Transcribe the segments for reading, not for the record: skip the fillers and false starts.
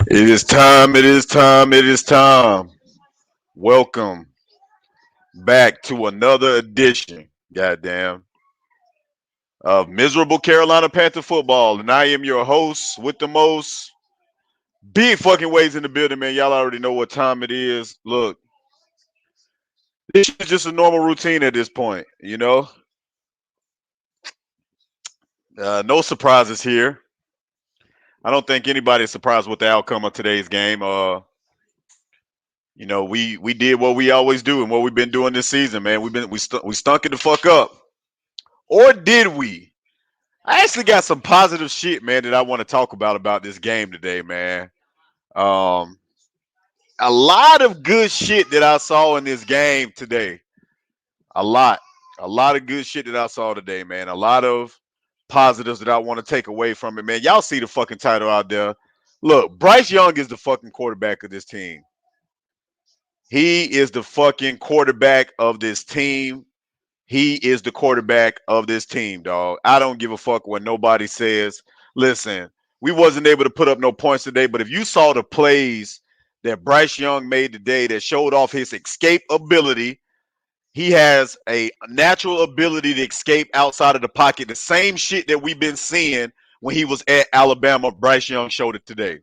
It is time. It is time. It is time. Welcome back to another edition, goddamn, of Miserable Carolina Panther Football. And I am your host with the most big fucking waves in the building, man. Y'all already know what time it is. Look, this is just a normal routine at this point, you know? No surprises here. I don't think anybody's surprised with the outcome of today's game. We did what we always do and what we've been doing this season, man. We stunk it the fuck up. Or did we? I actually got some positive shit, man, that I want to talk about this game today, man. Um, a lot of good shit that I saw in this game today. A lot, a lot of good shit that I saw today, man. A lot of positives that I want to take away from it, man. Y'all see the fucking title out there. Look, Bryce Young is the fucking quarterback of this team. He is the fucking quarterback of this team. He is the quarterback of this team, dog. I don't give a fuck what nobody says. Listen, we wasn't able to put up no points today, but if you saw the plays that Bryce Young made today that showed off his escape ability, he has a natural ability to escape outside of the pocket. The same shit that we've been seeing when he was at Alabama, Bryce Young showed it today.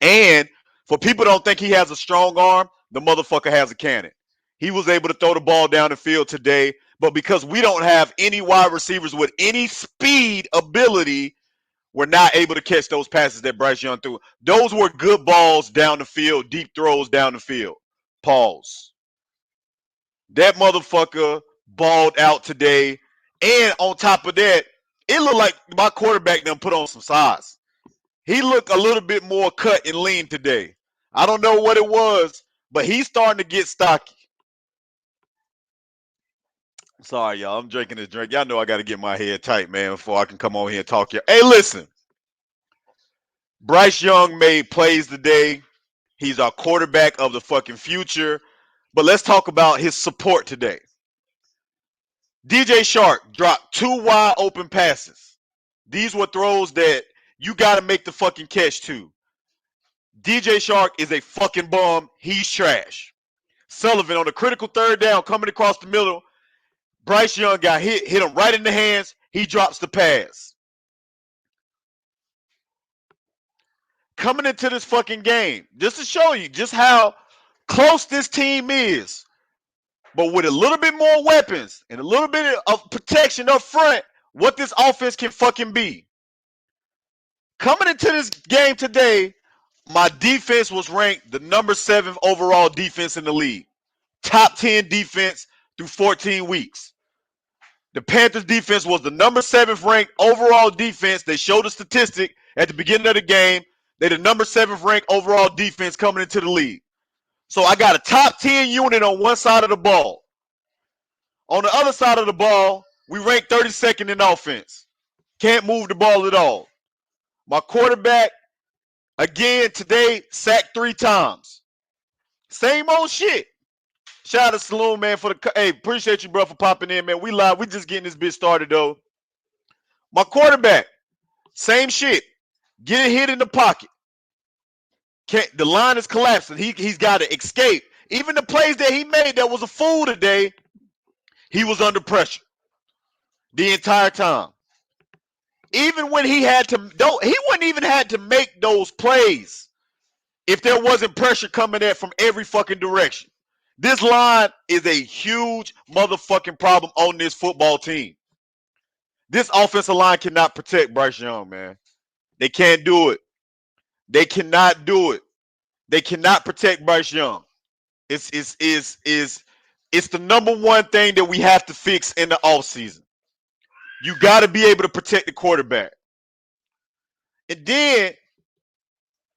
And for people who don't think he has a strong arm, the motherfucker has a cannon. He was able to throw the ball down the field today, but because we don't have any wide receivers with any speed ability, we're not able to catch those passes that Bryce Young threw. Those were good balls down the field, deep throws down the field. Pause. That motherfucker balled out today. And on top of that, it looked like my quarterback done put on some size. He looked a little bit more cut and lean today. I don't know what it was, but he's starting to get stocky. Sorry, y'all. I'm drinking this drink. Y'all know I got to get my head tight, man, before I can come on here and talk. Hey, listen. Bryce Young made plays today. He's our quarterback of the fucking future. But let's talk about his support today. DJ Shark dropped 2 wide open passes. These were throws that you got to make the fucking catch to. DJ Shark is a fucking bum. He's trash. Sullivan on a critical third down coming across the middle. Bryce Young got hit him right in the hands. He drops the pass. Coming into this fucking game, just to show you just how close this team is, but with a little bit more weapons and a little bit of protection up front, what this offense can fucking be. Coming into this game today, my defense was ranked the number 7 overall defense in the league. Top 10 defense through 14 weeks. The Panthers defense was the number 7th ranked overall defense. They showed a statistic at the beginning of the game. They're the number 7th ranked overall defense coming into the league. So I got a top 10 unit on one side of the ball. On the other side of the ball, we ranked 32nd in offense. Can't move the ball at all. My quarterback, again, today, sacked 3 times. Same old shit. Shout out to Saloon, man, for the... Hey, appreciate you, bro, for popping in, man. We live. We just getting this bitch started, though. My quarterback, same shit. Getting hit in the pocket. The line is collapsing. He's got to escape. Even the plays that he made that was a fool today, he was under pressure the entire time. Even when he wouldn't even had to make those plays if there wasn't pressure coming at from every fucking direction. This line is a huge motherfucking problem on this football team. This offensive line cannot protect Bryce Young, man. They can't do it. They cannot do it. They cannot protect Bryce Young. It's the number one thing that we have to fix in the offseason. You got to be able to protect the quarterback. And then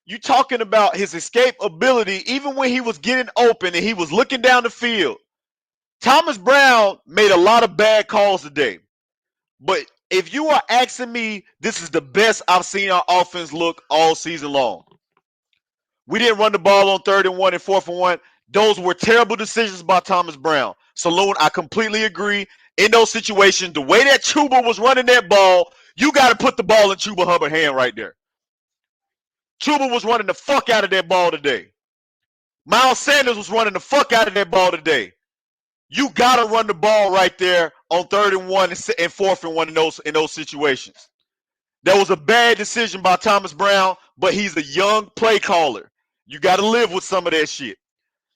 you talking about his escape ability, even when he was getting open and he was looking down the field. Thomas Brown made a lot of bad calls today. But if you are asking me, this is the best I've seen our offense look all season long. We didn't run the ball on 3rd and 1 and 4th and 1. Those were terrible decisions by Thomas Brown. Saloon, I completely agree. In those situations, the way that Chuba was running that ball, You got to put the ball in Chuba Hubbard's hand right there. Chuba was running the fuck out of that ball today. Miles Sanders was running the fuck out of that ball today. You got to run the ball right there on 3rd and 1 and 4th and 1 in those situations. That was a bad decision by Thomas Brown, but he's a young play caller. You got to live with some of that shit.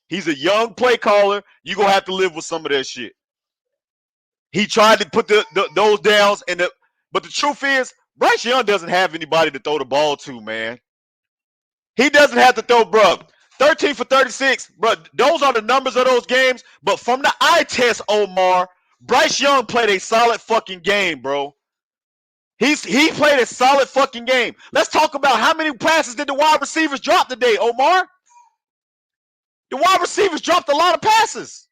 He's a young play caller. You're going to have to live with some of that shit. He tried to put those downs, but the truth is, Bryce Young doesn't have anybody to throw the ball to, man. He doesn't have to throw, bro. 13 for 36, bro. Those are the numbers of those games. But from the eye test, Omar, Bryce Young played a solid fucking game, bro. He played a solid fucking game. Let's talk about how many passes did the wide receivers drop today, Omar? The wide receivers dropped a lot of passes.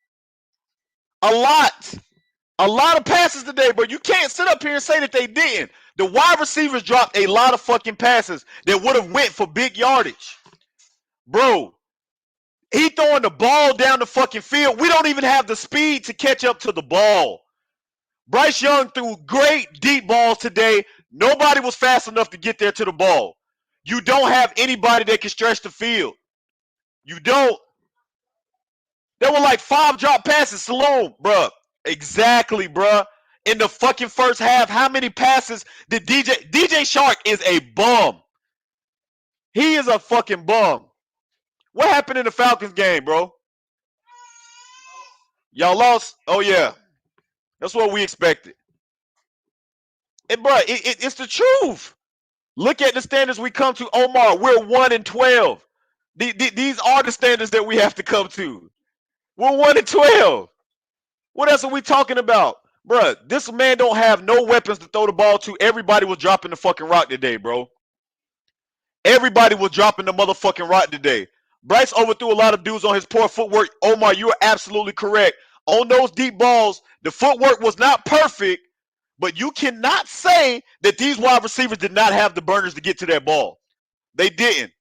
A lot of passes today, but you can't sit up here and say that they didn't. The wide receivers dropped a lot of fucking passes that would have went for big yardage. Bro, he throwing the ball down the fucking field. We don't even have the speed to catch up to the ball. Bryce Young threw great deep balls today. Nobody was fast enough to get there to the ball. You don't have anybody that can stretch the field. You don't. There were like 5 drop passes. Salome, bruh. Exactly, bruh. In the fucking first half, how many passes did DJ Shark is a bum. He is a fucking bum. What happened in the Falcons game, bro? Y'all lost? Oh, yeah. That's what we expected. And, bro, it's the truth. Look at the standards we come to. Omar, we're 1-12. These are the standards that we have to come to. We're 1-12. What else are we talking about? Bro, this man don't have no weapons to throw the ball to. Everybody was dropping the fucking rock today, bro. Everybody was dropping the motherfucking rock today. Bryce overthrew a lot of dudes on his poor footwork. Omar, you are absolutely correct. On those deep balls, the footwork was not perfect, but you cannot say that these wide receivers did not have the burners to get to that ball. They didn't.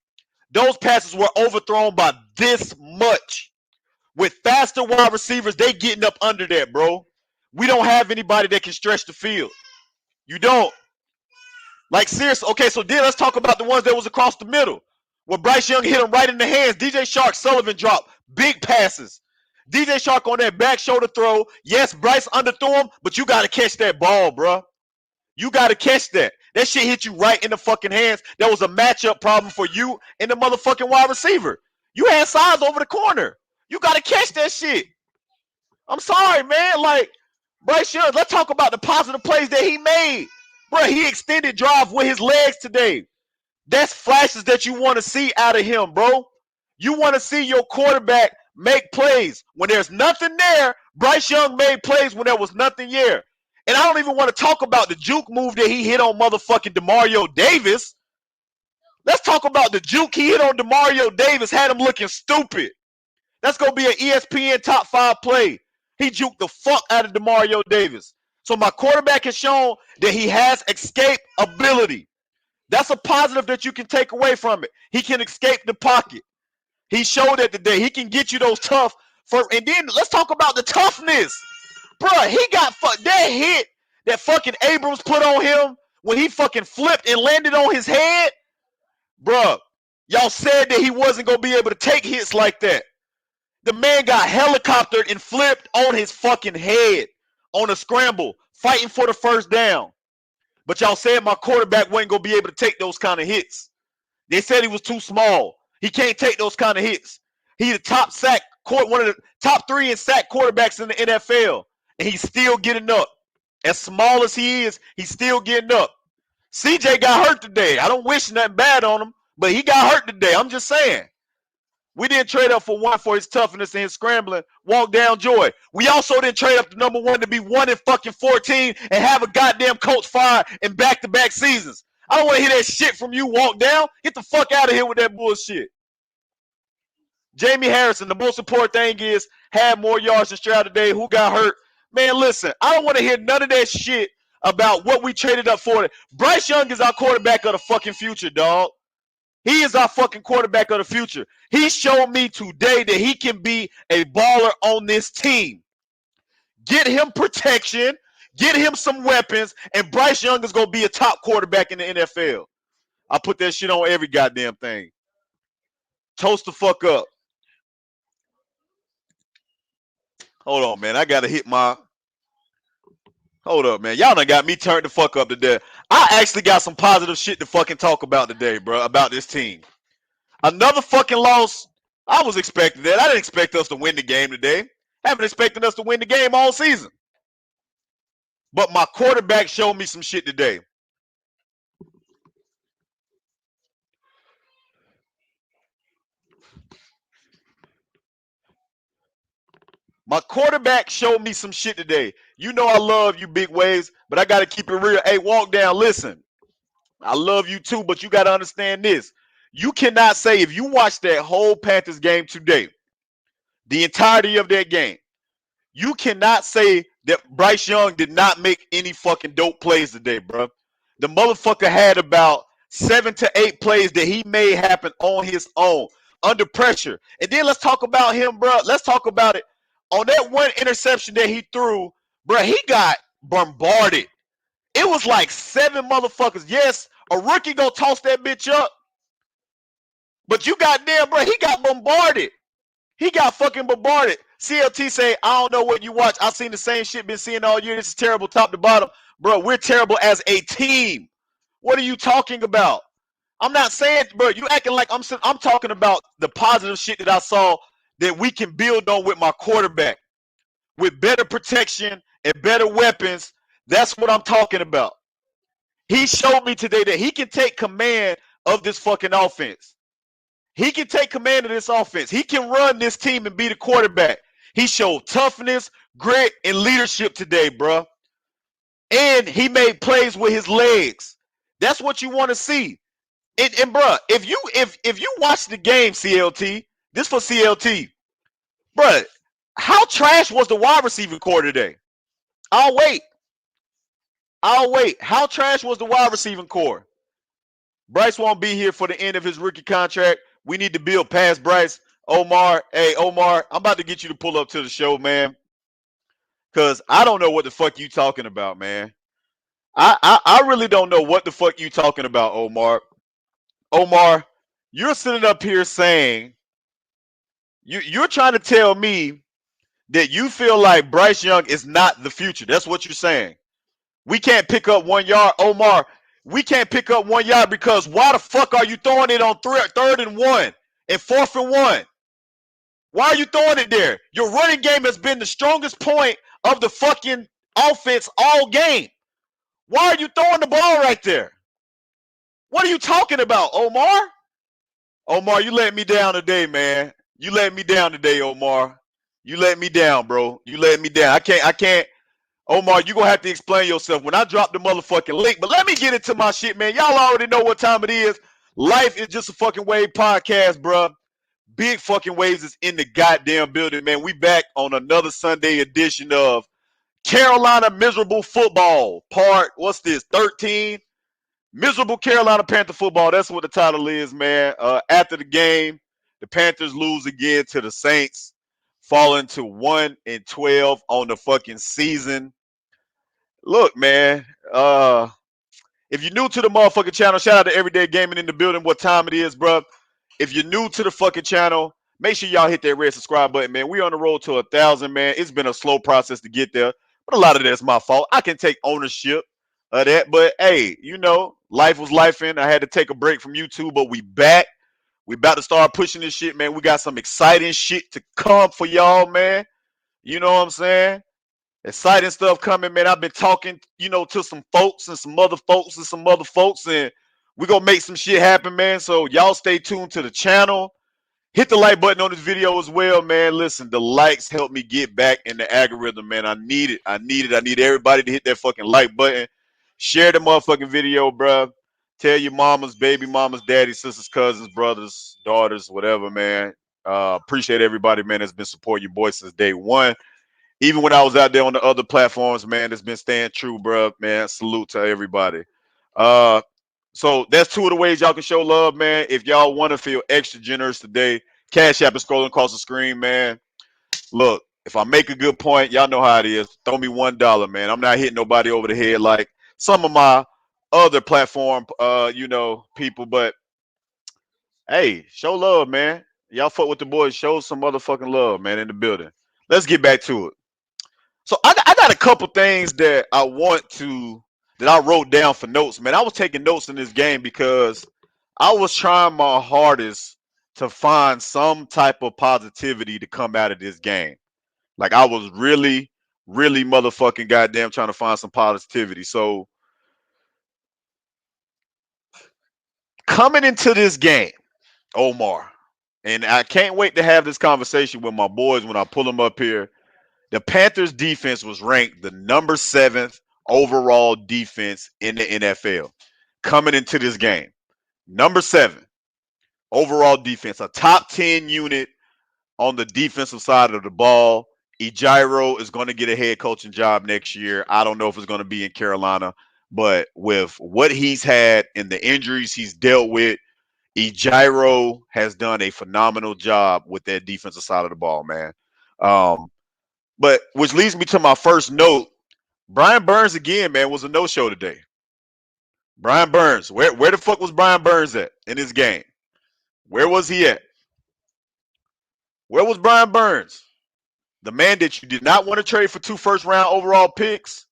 Those passes were overthrown by this much. With faster wide receivers, they getting up under that, bro. We don't have anybody that can stretch the field. You don't. Like, seriously. Okay, so then let's talk about the ones that was across the middle. Where Bryce Young hit him right in the hands. DJ Shark, Sullivan dropped big passes. DJ Shark on that back shoulder throw. Yes, Bryce underthrew him, but you got to catch that ball, bro. You got to catch that. That shit hit you right in the fucking hands. That was a matchup problem for you and the motherfucking wide receiver. You had size over the corner. You got to catch that shit. I'm sorry, man. Like, Bryce Young, let's talk about the positive plays that he made. Bro, he extended drive with his legs today. That's flashes that you want to see out of him, bro. You want to see your quarterback make plays. When there's nothing there, Bryce Young made plays when there was nothing there. And I don't even want to talk about the juke move that he hit on motherfucking Demario Davis. Let's talk about the juke he hit on Demario Davis, had him looking stupid. That's going to be an ESPN top 5 play. He juked the fuck out of Demario Davis. So my quarterback has shown that he has escape ability. That's a positive that you can take away from it. He can escape the pocket. He showed that today. He can get you those tough. And then let's talk about the toughness. Bruh, he got that hit that fucking Abrams put on him when he fucking flipped and landed on his head. Bruh, y'all said that he wasn't going to be able to take hits like that. The man got helicoptered and flipped on his fucking head on a scramble, fighting for the first down. But y'all said my quarterback wasn't going to be able to take those kind of hits. They said he was too small. He can't take those kind of hits. He's the top sack, one of the top 3 in sack quarterbacks in the NFL. And he's still getting up. As small as he is, he's still getting up. CJ got hurt today. I don't wish nothing bad on him, but he got hurt today. I'm just saying. We didn't trade up for 1 for his toughness and his scrambling. Walk down joy. We also didn't trade up to number 1 to be 1-14 and have a goddamn coach fired in back-to-back seasons. I don't want to hear that shit from you, walk down. Get the fuck out of here with that bullshit. Jamie Harrison, the most important thing is, had more yards than Stroud today. Who got hurt? Man, listen, I don't want to hear none of that shit about what we traded up for. Bryce Young is our quarterback of the fucking future, dog. He is our fucking quarterback of the future. He showed me today that he can be a baller on this team. Get him protection. Get him some weapons, and Bryce Young is going to be a top quarterback in the NFL. I put that shit on every goddamn thing. Toast the fuck up. Hold on, man. I got to hit my... Hold up, man. Y'all done got me turned the fuck up today. I actually got some positive shit to fucking talk about today, bro, about this team. Another fucking loss. I was expecting that. I didn't expect us to win the game today. Haven't expected us to win the game all season. But my quarterback showed me some shit today. My quarterback showed me some shit today. You know I love you, Big Waves, but I got to keep it real. Hey, walk down. Listen, I love you too, but you got to understand this. You cannot say, if you watch that whole Panthers game today, the entirety of that game, you cannot say that Bryce Young did not make any fucking dope plays today, bro. The motherfucker had about 7 to 8 plays that he made happen on his own, under pressure. And then let's talk about him, bro. Let's talk about it. On that one interception that he threw, bro, he got bombarded. It was like 7 motherfuckers. Yes, a rookie gonna toss that bitch up. But you goddamn, bro, he got bombarded. He got fucking bombarded. CLT say, I don't know what you watch. I've seen the same shit been seeing all year. This is terrible top to bottom. Bro, we're terrible as a team. What are you talking about? I'm not saying, bro, you acting like I'm talking about the positive shit that I saw that we can build on with my quarterback. With better protection and better weapons. That's what I'm talking about. He showed me today that he can take command of this fucking offense. He can take command of this offense. He can run this team and be the quarterback. He showed toughness, grit, and leadership today, bro. And he made plays with his legs. That's what you want to see. And bro, if you watch the game, CLT, this for CLT, bro, how trash was the wide receiver core today? I'll wait. How trash was the wide receiving core? Bryce won't be here for the end of his rookie contract. We need to build past Bryce. Omar, hey, Omar, I'm about to get you to pull up to the show, man. Because I don't know what the fuck you talking about, man. I really don't know what the fuck you talking about, Omar. Omar, you're sitting up here saying, you're trying to tell me that you feel like Bryce Young is not the future. That's what you're saying. We can't pick up 1 yard. Omar, we can't pick up 1 yard because why the fuck are you throwing it on 3rd and 1 and 4th and 1? Why are you throwing it there? Your running game has been the strongest point of the fucking offense all game. Why are you throwing the ball right there? What are you talking about, Omar? Omar, you let me down today, man. You let me down today, Omar. You let me down, bro. You let me down. I can't. Omar, you're going to have to explain yourself when I drop the motherfucking link. But let me get into my shit, man. Y'all already know what time it is. Life is just a fucking wave podcast, bro. Big fucking Waves is in the goddamn building, man. We back on another Sunday edition of Carolina Miserable Football. Part, what's this, 13? Miserable Carolina Panther Football. That's what the title is, man. After the game, the Panthers lose again to the Saints, falling to 1-12 on the fucking season. Look, man, if you're new to the motherfucking channel, shout out to Everyday Gaming in the building. What time it is, bro? If you're new to the fucking channel, make sure y'all hit that red subscribe button, man. We on the road to 1,000, man. It's been a slow process to get there, but a lot of that's my fault. I can take ownership of that, but hey, you know, life was lifing. I had to take a break from YouTube, but we back. We about to start pushing this shit, man. We got some exciting shit to come for y'all, man. You know what I'm saying? Exciting stuff coming, man. I've been talking, you know, to some folks and some other folks and some other folks, and we're going to make some shit happen, man. So y'all stay tuned to the channel. Hit the like button on this video as well, man. Listen, the likes help me get back in the algorithm, man. I need it. I need everybody to hit that fucking like button. Share the motherfucking video, bro. Tell your mamas, baby mamas, daddies, sisters, cousins, brothers, daughters, whatever, man. Appreciate everybody, man, that's been supporting your boy since day one. Even when I was out there on the other platforms, man, that's been staying true, bro, man. Salute to everybody. So that's 2 of the ways y'all can show love, man. If y'all want to feel extra generous today, Cash App is scrolling across the screen, man. Look, If I make a good point, y'all know how it is. Throw me $1, man. I'm not hitting nobody over the head like some of my other platform, people. But hey, show love, man. Y'all fuck with the boys. Show some motherfucking love, man, in the building. Let's get back to it. So I got a couple things that I wrote down for notes, man. I was taking notes in this game because I was trying my hardest to find some type of positivity to come out of this game. Like I was really, really motherfucking goddamn trying to find some positivity. So coming into this game, Omar, and I can't wait to have this conversation with my boys when I pull them up here. The Panthers defense was ranked the number 7th overall defense in the NFL coming into this game. Number 7 overall defense, a top 10 unit on the defensive side of the ball. Ejiro is going to get a head coaching job next year. I don't know if it's going to be in Carolina, but with what he's had and the injuries he's dealt with, Ejiro has done a phenomenal job with that defensive side of the ball, man. But which leads me to my first note. Brian Burns again, man, was a no-show today. Brian Burns, where the fuck was Brian Burns at in this game? Where was he at? Where was Brian Burns? The man that you did not want to trade for 2 first-round overall picks.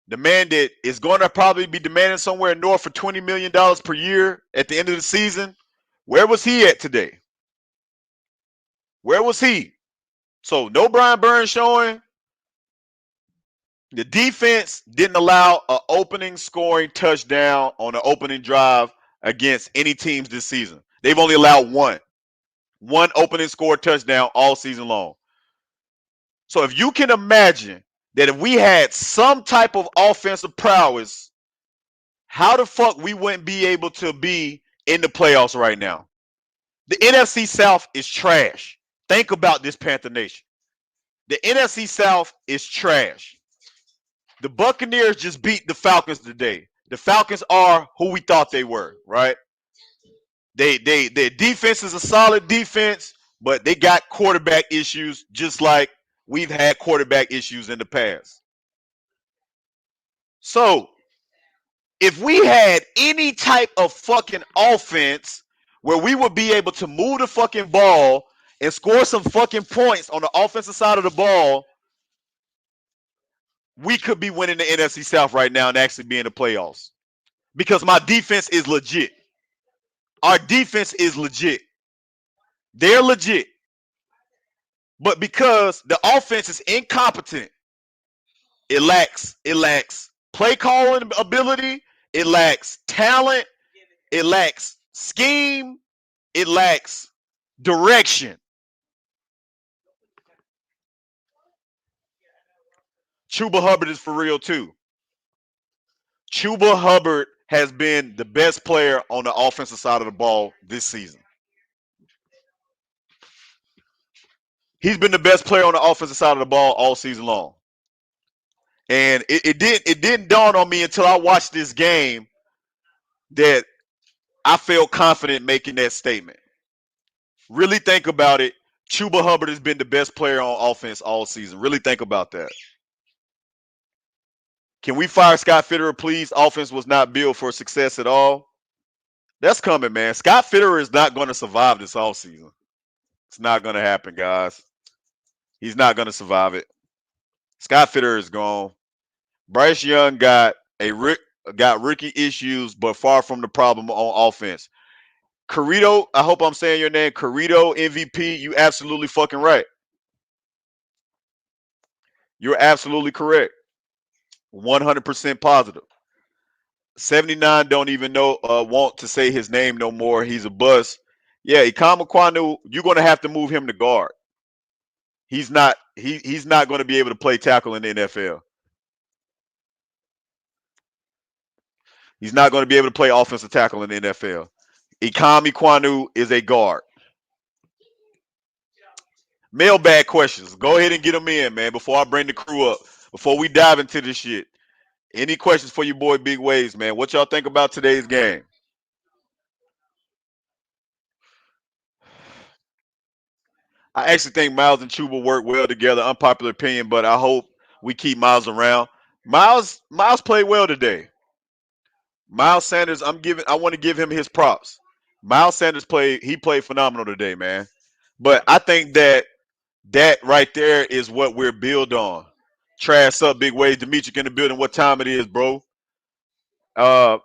The man that is going to probably be demanding somewhere north of $20 million per year at the end of the season. Where was he at today? Where was he? So no Brian Burns showing. The defense didn't allow an opening scoring touchdown on an opening drive against any teams this season. They've only allowed one opening score touchdown all season long. So if you can imagine that if we had some type of offensive prowess, how the fuck we wouldn't be able to be in the playoffs right now? The NFC South is trash. Think about this, Panther Nation. The NFC South is trash. The Buccaneers just beat the Falcons today. The Falcons are who we thought they were, right? Their defense is a solid defense, but they got quarterback issues, just like we've had quarterback issues in the past. So if we had any type of fucking offense where we would be able to move the fucking ball and score some fucking points on the offensive side of the ball, we could be winning the NFC South right now and actually be in the playoffs. Because my defense is legit. Our defense is legit. They're legit. But because the offense is incompetent, it lacks play calling ability, it lacks talent, it lacks scheme, it lacks direction. Chuba Hubbard is for real too. Chuba Hubbard has been the best player on the offensive side of the ball this season. He's been the best player on the offensive side of the ball all season long. And it didn't dawn on me until I watched this game that I felt confident making that statement. Really think about it. Chuba Hubbard has been the best player on offense all season. Really think about that. Can we fire Scott Fitterer, please? Offense was not built for success at all. That's coming, man. Scott Fitterer is not going to survive this offseason. It's not going to happen, guys. He's not going to survive it. Scott Fitterer is gone. Bryce Young got rookie issues, but far from the problem on offense. Carrito, I hope I'm saying your name. Carrito MVP, you absolutely fucking right. You're absolutely correct. 100% positive. 79 don't even want to say his name no more. He's a bust. Yeah, Ikama Kwanu, you're going to have to move him to guard. He's not going to be able to play tackle in the NFL. He's not going to be able to play offensive tackle in the NFL. Ikami Kwanu is a guard. Mailbag questions. Go ahead and get them in, man, before I bring the crew up. Before we dive into this shit. Any questions for your boy Big Wavez, man? What y'all think about today's game? I actually think Miles and Chuba work well together. Unpopular opinion, but I hope we keep Miles around. Miles played well today. Miles Sanders, I want to give him his props. Miles Sanders played phenomenal today, man. But I think that right there is what we're built on. Trash up, big ways. Demetric in the building. What time it is, bro? Uh,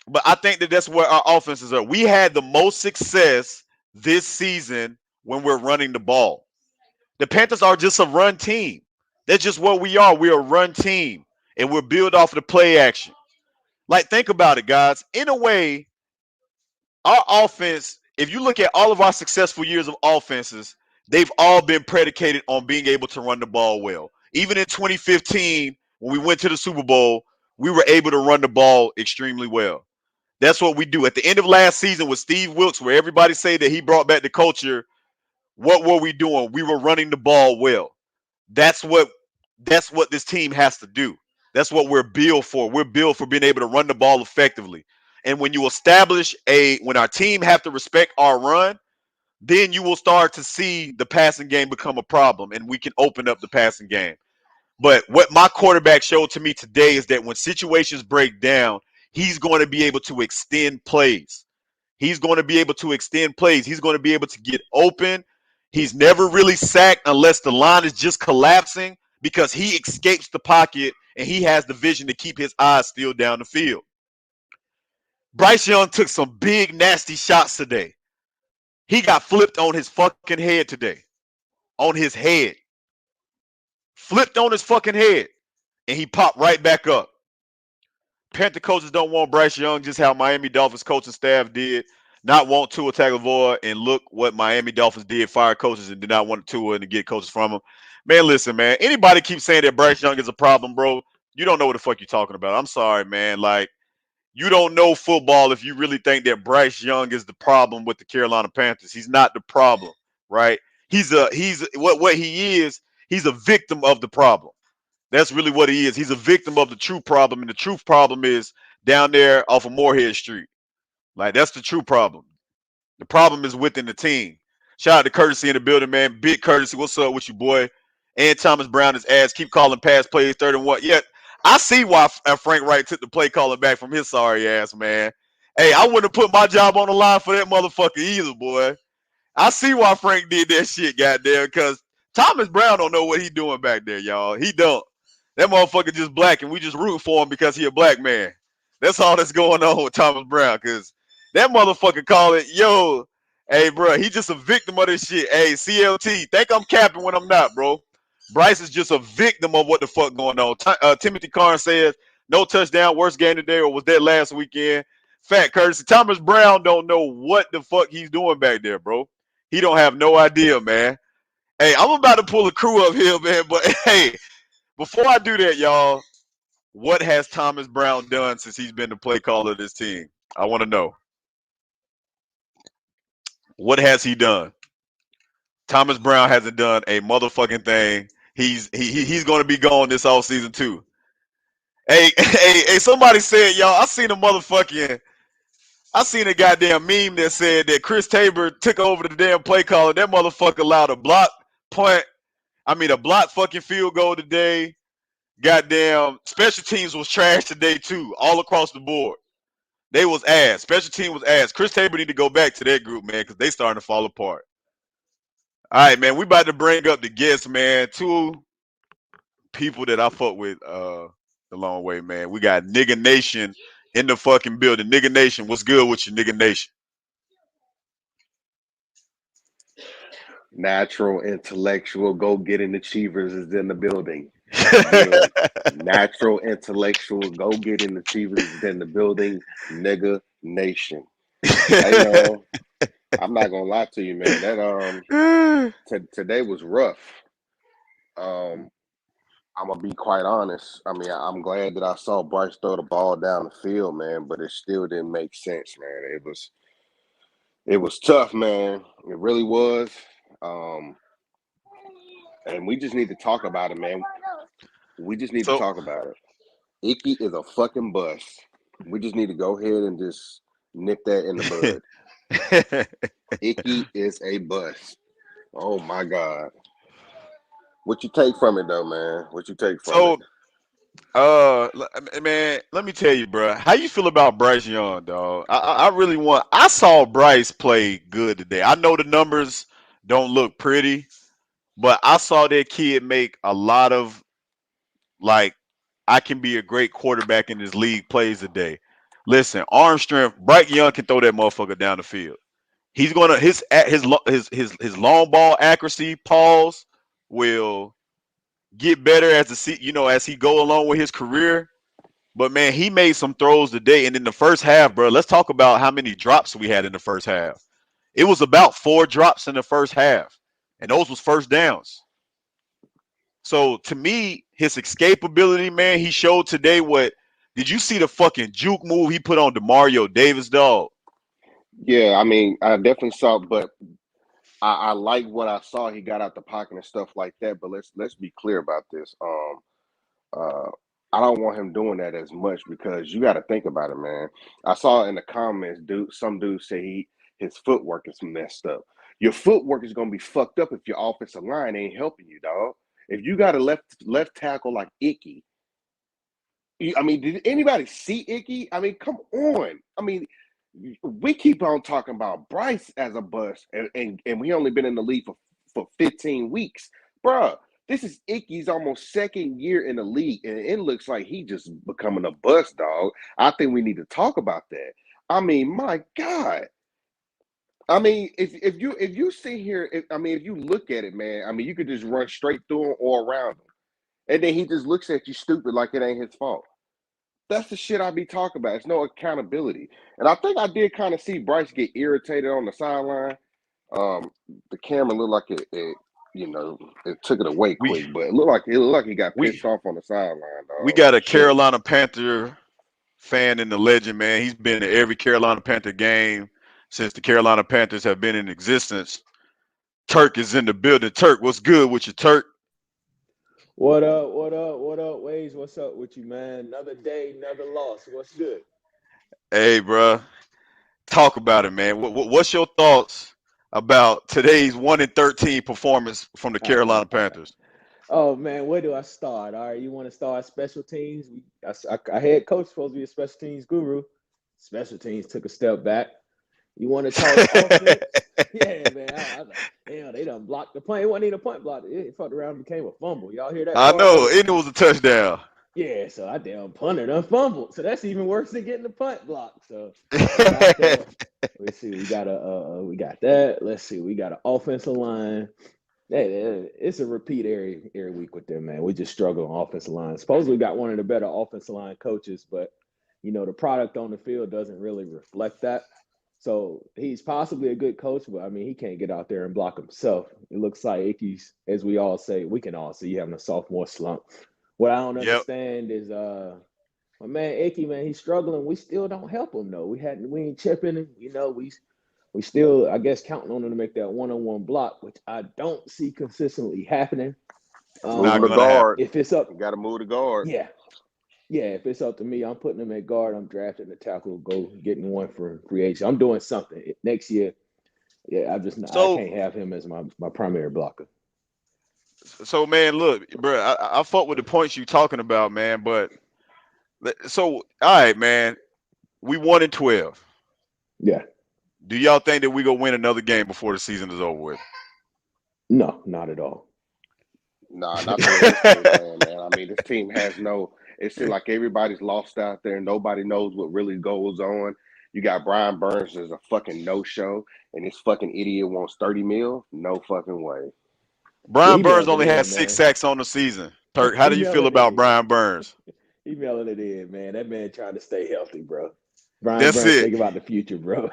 but I think that's where our offenses are. We had the most success this season when we're running the ball. The Panthers are just a run team. That's just what we are. We're a run team, and we're built off of the play action. Like, think about it, guys. In a way, our offense, if you look at all of our successful years of offenses, they've all been predicated on being able to run the ball well. Even in 2015, when we went to the Super Bowl, we were able to run the ball extremely well. That's what we do. At the end of last season with Steve Wilkes, where everybody say that he brought back the culture, what were we doing? We were running the ball well. That's what that's what this team has to do. That's what we're built for. We're built for being able to run the ball effectively. And when you establish when our team have to respect our run, then you will start to see the passing game become a problem and we can open up the passing game. But what my quarterback showed to me today is that when situations break down, he's going to be able to extend plays. He's going to be able to extend plays. He's going to be able to get open. He's never really sacked unless the line is just collapsing because he escapes the pocket and he has the vision to keep his eyes still down the field. Bryce Young took some big, nasty shots today. He got flipped on his fucking head today. On his head. Flipped on his fucking head. And he popped right back up. Panther coaches don't want Bryce Young, just how Miami Dolphins coaching staff did. Not want Tua Tagovailoa, and look what Miami Dolphins did: fire coaches and did not want Tua and to get coaches from him. Man, listen, man. Anybody keeps saying that Bryce Young is a problem, bro? You don't know what the fuck you're talking about. I'm sorry, man. Like, you don't know football if you really think that Bryce Young is the problem with the Carolina Panthers. He's not the problem, right? He's what he is. He's a victim of the problem. That's really what he is. He's a victim of the true problem, and the true problem is down there off of Moorhead Street. Like, that's the true problem. The problem is within the team. Shout out to Courtesy in the building, man. Big Courtesy, what's up with you, boy? And Thomas Brown is ass. Keep calling pass plays 31. Yeah, I see why Frank Wright took the play calling back from his sorry ass, man. Hey, I wouldn't have put my job on the line for that motherfucker either, boy. I see why Frank did that shit, goddamn, because Thomas Brown don't know what he doing back there, y'all. He don't. That motherfucker just black, and we just root for him because he a black man. That's all that's going on with Thomas Brown, because that motherfucker call it, yo, hey, bro, he just a victim of this shit. Hey, CLT, think I'm capping when I'm not, bro. Bryce is just a victim of what the fuck going on. Timothy Carn says, no touchdown, worst game today, or was that last weekend? Fat courtesy. Thomas Brown don't know what the fuck he's doing back there, bro. He don't have no idea, man. Hey, I'm about to pull a crew up here, man. But hey, before I do that, y'all, what has Thomas Brown done since he's been the play caller of this team? I want to know. What has he done? Thomas Brown hasn't done a motherfucking thing. He's going to be gone this off season too. Hey, somebody said, y'all, I seen a goddamn meme that said that Chris Tabor took over the damn play caller. That motherfucker allowed a block punt. I mean, a block fucking field goal today. Goddamn, special teams was trash today too, all across the board. They was ass. Special team was ass. Chris Tabor need to go back to that group, man, because they starting to fall apart. All right, man, we about to bring up the guests, man. Two people that I fuck with the long way, man. We got Nigga Nation in the fucking building. Nigga Nation, what's good with you, Nigga Nation? Natural, intellectual, go-getting achievers is in the building. Again, natural, intellectual, go-getting achievers is in the building. Nigga Nation. Hey, man, I'm not gonna lie to you, man. That today was rough. Um, I'm gonna be quite honest. I mean, I'm glad that I saw Bryce throw the ball down the field, man, but it still didn't make sense, man. It was tough, man. It really was. Um, and we just need to talk about it, man. We just need to so talk about it. Icky is a fucking bust. We just need to go ahead and just nip that in the bud. Icky is a bust. Oh my God. What you take from it though, man? What you take from it? So, man, let me tell you, bro. How you feel about Bryce Young, dog? I really want. I saw Bryce play good today. I know the numbers don't look pretty, but I saw that kid make a lot of like I can be a great quarterback in this league plays today. Listen, arm strength. Bryce Young can throw that motherfucker down the field. He's gonna his long ball accuracy pause will get better as as he go along with his career. But man, he made some throws today, and in the first half, bro. Let's talk about how many drops we had in the first half. It was about 4 drops in the first half, and those was first downs. So to me, his escapability, man, he showed today. What did you see the fucking juke move he put on Demario Davis, dog? Yeah, I mean, I definitely saw, but I like what I saw. He got out the pocket and stuff like that. But let's be clear about this. Uh, I don't want him doing that as much because you got to think about it, man. I saw in the comments, some dudes say his footwork is messed up. Your footwork is gonna be fucked up if your offensive line ain't helping you, dog. If you got a left tackle like Icky, I mean, did anybody see Icky? I mean, come on. I mean, we keep on talking about Bryce as a bust, and we only been in the league for 15 weeks. Bruh, this is Icky's almost second year in the league, and it looks like he just becoming a bust, dog. I think we need to talk about that. I mean, my God. I mean, if you sit here, if you look at it, man, I mean, you could just run straight through him or around him, and then he just looks at you stupid like it ain't his fault. That's the shit I be talking about. It's no accountability. And I think I did kind of see Bryce get irritated on the sideline. Um, the camera looked like it took it away We quick, but it looked like he got we pissed off on the sideline, we dog, got for a sure. Carolina Panther fan in the legend, man. He's been to every Carolina Panther game since the Carolina Panthers have been in existence. Turk is in the building. Turk, what's good with you, Turk? What up? What up? What up, Wavez? What's up with you, man? Another day, another loss. What's good? Hey, bro, talk about it, man. What's your thoughts about today's 1-13 performance from the Carolina Panthers? Oh man, where do I start? All right, you want to start special teams? I head coach supposed to be a special teams guru. Special teams took a step back. You want to talk offense? Yeah, man. I was like, damn, they done blocked the punt. It wasn't even a punt block. It fucked around and became a fumble. Y'all hear that I call, know, coach? and it was a touchdown. Yeah, so I damn punted and fumbled. So that's even worse than getting the punt block. So I got there. Let's see, we got that. Let's see, we got an offensive line. It's a repeat every week with them, man. We just struggle on offensive line. Supposedly we got one of the better offensive line coaches, but the product on the field doesn't really reflect that. So he's possibly a good coach, but I mean he can't get out there and block himself. It looks like Icky's, as we all say, we can all see having a sophomore slump. What I don't Yep. understand is my man Icky, man, he's struggling. We still don't help him though. We ain't chipping him. We still, I guess, counting on him to make that one-on-one block, which I don't see consistently happening. Moving Not the gonna happen. guard. If it's up, You got to move the guard. yeah, yeah. If it's up to me, I'm putting him at guard. I'm drafting the tackle, go getting one for free agent. I'm doing something next year. Yeah, I So can't have him as my primary blocker. so man, look, bro, I fuck with the points you talking about, man. But so all right, man, we 1-12. Yeah, Do y'all think that we gonna win another game before the season is over with? no, not at all. Nah, not the way this team playing, man. I mean, this team has no. It seems like everybody's lost out there. Nobody knows what really goes on. You got Brian Burns as a fucking no-show, and this fucking idiot wants 30 mil. No fucking way. Yeah, Brian he Burns mailed it only had in, six man. sacks on the season. Turk, how He do you feel mailing it about in. Brian Burns? He mailing it in, man. That man trying to stay healthy, bro. Brian That's Burns it. think about the future, bro.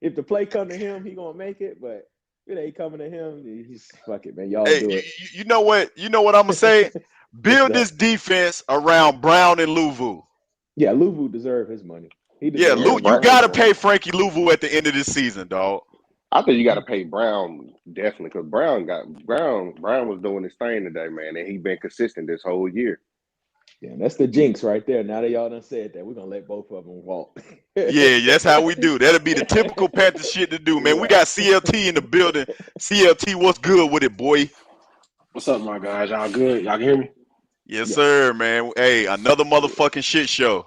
If the play come to him, he gonna make it. But if it ain't coming to him, he's fuck it, man. Y'all Hey, do you know what? You know what I'm gonna say? it. What's Build that? this defense around Brown and Louvu. Yeah, Luvu deserve his money. He Yeah, deserve Yeah, Lou, more you money Brian. than gotta everyone pay else. Frankie Louvu at the end of this season, dog. I think you got to pay Brown definitely because Brown was doing his thing today, man, and he been consistent this whole year. Yeah, that's the jinx right there. Now that y'all done said that, we're gonna let both of them walk. Yeah, that's how we do. That'll be the typical Panther shit to do, man. We Yeah. got CLT in the building. CLT, what's good with it, boy? What's up, my guys? Y'all good? Y'all can hear me? Yes, Yes. sir, man. Hey, another motherfucking shit show.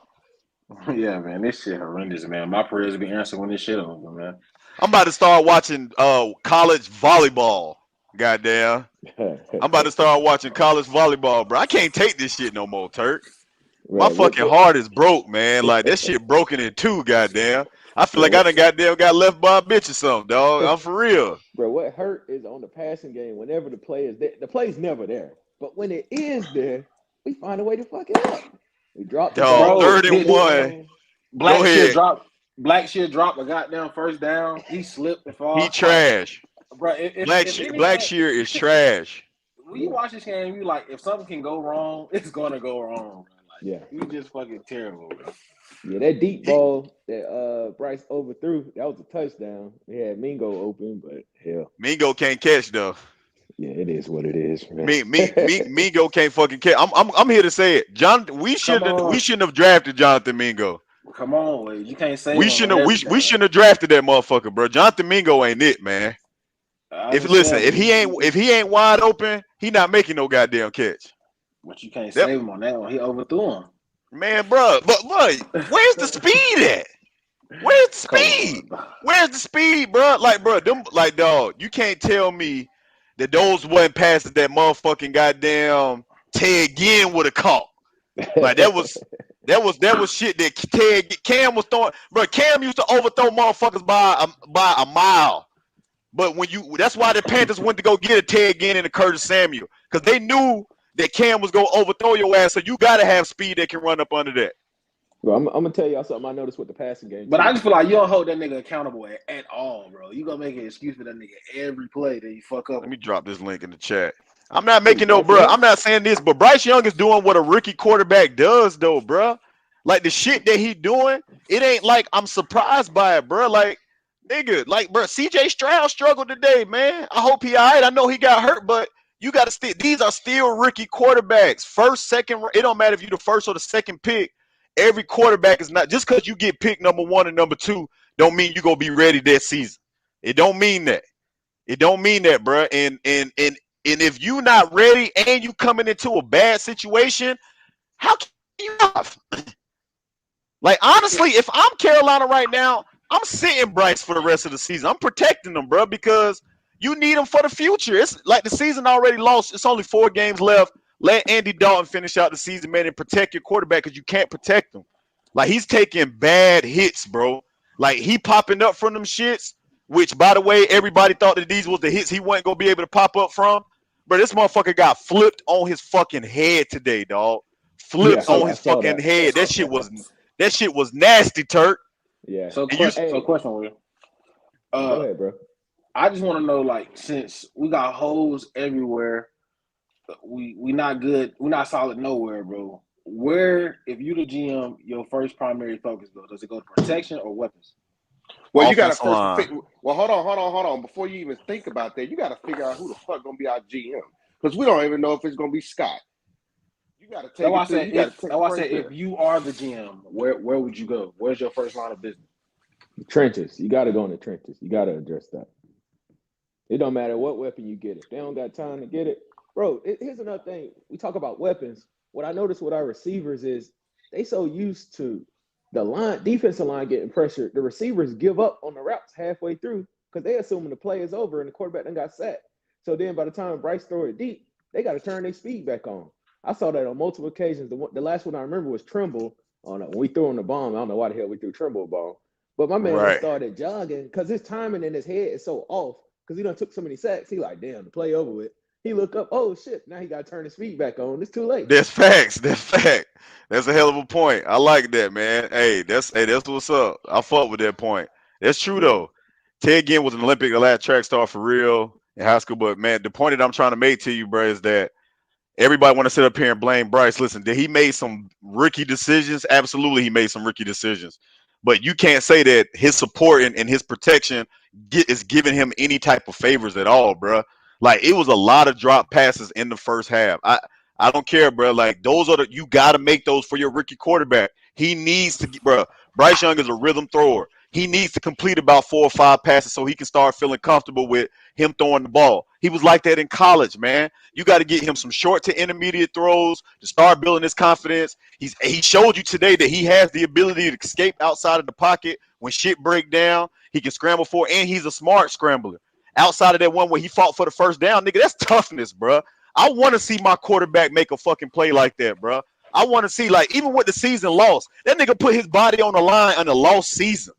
Yeah, man. This shit horrendous, man. My prayers be answered when this shit over, man. I'm about to start watching college volleyball. Goddamn. I'm about to start watching college volleyball, bro. I can't take this shit no more, Turk. My Right. fucking heart is broke, man. Like that shit broken in two, goddamn. I feel Bro, like I done goddamn got left by a bitch or something, dog. I'm for real. Bro, what hurt is on the passing game. Whenever the play is there, the play's never there. But when it is there, we find a way to fuck it up. We drop the Dog, ball. Bro, third and one. Go Black shit ahead. dropped. Black shit dropped a goddamn first down. He slipped and He fall. Like, trash. bro, if Black anything, Shear is trash. when you watch this game, you like, if something can go wrong, it's gonna go wrong. Bro. Like, Yeah. you just fucking terrible, bro. Yeah, that deep ball that Bryce overthrew, that was a touchdown. He had Mingo open, but hell, Mingo can't catch though. yeah, it is what it is, man. Mingo can't fucking catch. I'm here to say it. We shouldn't have drafted Jonathan Mingo. Come on, Wade. You can't save We him shouldn't on have everything. we shouldn't have drafted that motherfucker, bro. Jonathan Mingo ain't it, man. If he ain't wide open, he not making no goddamn catch. But you can't That save him on that one. He overthrew him. man, bro. But where's the speed at? Where's the Come speed? on, Where's the speed, bro? Like, bro, them, like, dog, you can't tell me that those wasn't passes that motherfucking goddamn Ted Ginn would have caught. Like that was shit that Cam was throwing. Bro, Cam used to overthrow motherfuckers by a mile. But that's why the Panthers went to go get a Ted Ginn and a Curtis Samuel, because they knew that Cam was gonna overthrow your ass. So you gotta have speed that can run up under that. Well, I'm gonna tell y'all something I noticed with the passing game. But I just feel like you don't hold that nigga accountable at all, bro. You gonna make an excuse for that nigga every play that you fuck up. Let me drop this link in the chat. I'm not making I'm not saying this, but Bryce Young is doing what a rookie quarterback does, though, bro. Like the shit that he doing, it ain't like I'm surprised by it, bro. Like, nigga, like, bro, CJ Stroud struggled today, man. I hope he all right. I know he got hurt, but you got to still. These are still rookie quarterbacks. First, second, it don't matter if you're the first or the second pick. Every quarterback is not just because you get picked number 1 and number 2. Don't mean you gonna be ready that season. It don't mean that. It don't mean that, bro. And if you not ready and you coming into a bad situation, how can you not? Like, honestly, if I'm Carolina right now, I'm sitting Bryce for the rest of the season. I'm protecting them, bro, because you need them for the future. It's like the season already lost. It's only 4 games left. Let Andy Dalton finish out the season, man, and protect your quarterback, because you can't protect him. Like, he's taking bad hits, bro. Like, he popping up from them shits, which, by the way, everybody thought that these was the hits he wasn't going to be able to pop up from. But this motherfucker got flipped on his fucking head today, dog. Flipped on his fucking head. That shit was nasty, Turk. Yeah. So question for you. Go ahead, bro. I just want to know, like, since we got holes everywhere, we not good, we not solid nowhere, bro. Where, if you the GM, your first primary focus go? Does it go to protection or weapons? Well, you got to first. Well, hold on. Before you even think about that, you got to figure out who the fuck gonna be our GM, because we don't even know if it's gonna be Scott. You got to take. That's why I said if you are the GM, where would you go? Where's your first line of business? The trenches. You got to go in the trenches. You got to address that. It don't matter what weapon you get. If they don't got time to get it, bro. Here's another thing. We talk about weapons. What I noticed with our receivers is they so used to the defensive line getting pressured. The receivers give up on the routes halfway through because they assuming the play is over and the quarterback done got sacked. So then by the time Bryce throw it deep, they got to turn their speed back on. I saw that on multiple occasions. The last one I remember was Trimble. When we threw him the bomb, I don't know why the hell we threw Trimble a bomb. But my man started jogging because his timing in his head is so off because he done took so many sacks. He like, damn, the play over with. He look up, oh shit, now he got to turn his feet back on. It's too late. That's facts. That's fact. That's a hell of a point. I like that, man. Hey, that's what's up. I fuck with that point. That's true though. Ted Ginn was an Olympic last track star for real in high school, but man, the point that I'm trying to make to you, bro, is that everybody want to sit up here and blame Bryce. Listen, did he made some rookie decisions? Absolutely, he made some rookie decisions. But you can't say that his support and his protection is giving him any type of favors at all, bro. Like, it was a lot of drop passes in the first half. I I don't care, bro. Like those are you got to make those for your rookie quarterback. He needs to, bro. Bryce Young is a rhythm thrower. He needs to complete about 4 or 5 passes so he can start feeling comfortable with him throwing the ball. He was like that in college, man. You got to get him some short to intermediate throws to start building his confidence. He showed you today that he has the ability to escape outside of the pocket when shit break down. He can scramble for it, and he's a smart scrambler. Outside of that one where he fought for the first down, nigga, that's toughness, bro. I want to see my quarterback make a fucking play like that, bro. I want to see, like, even with the season loss, that nigga put his body on the line in a lost season.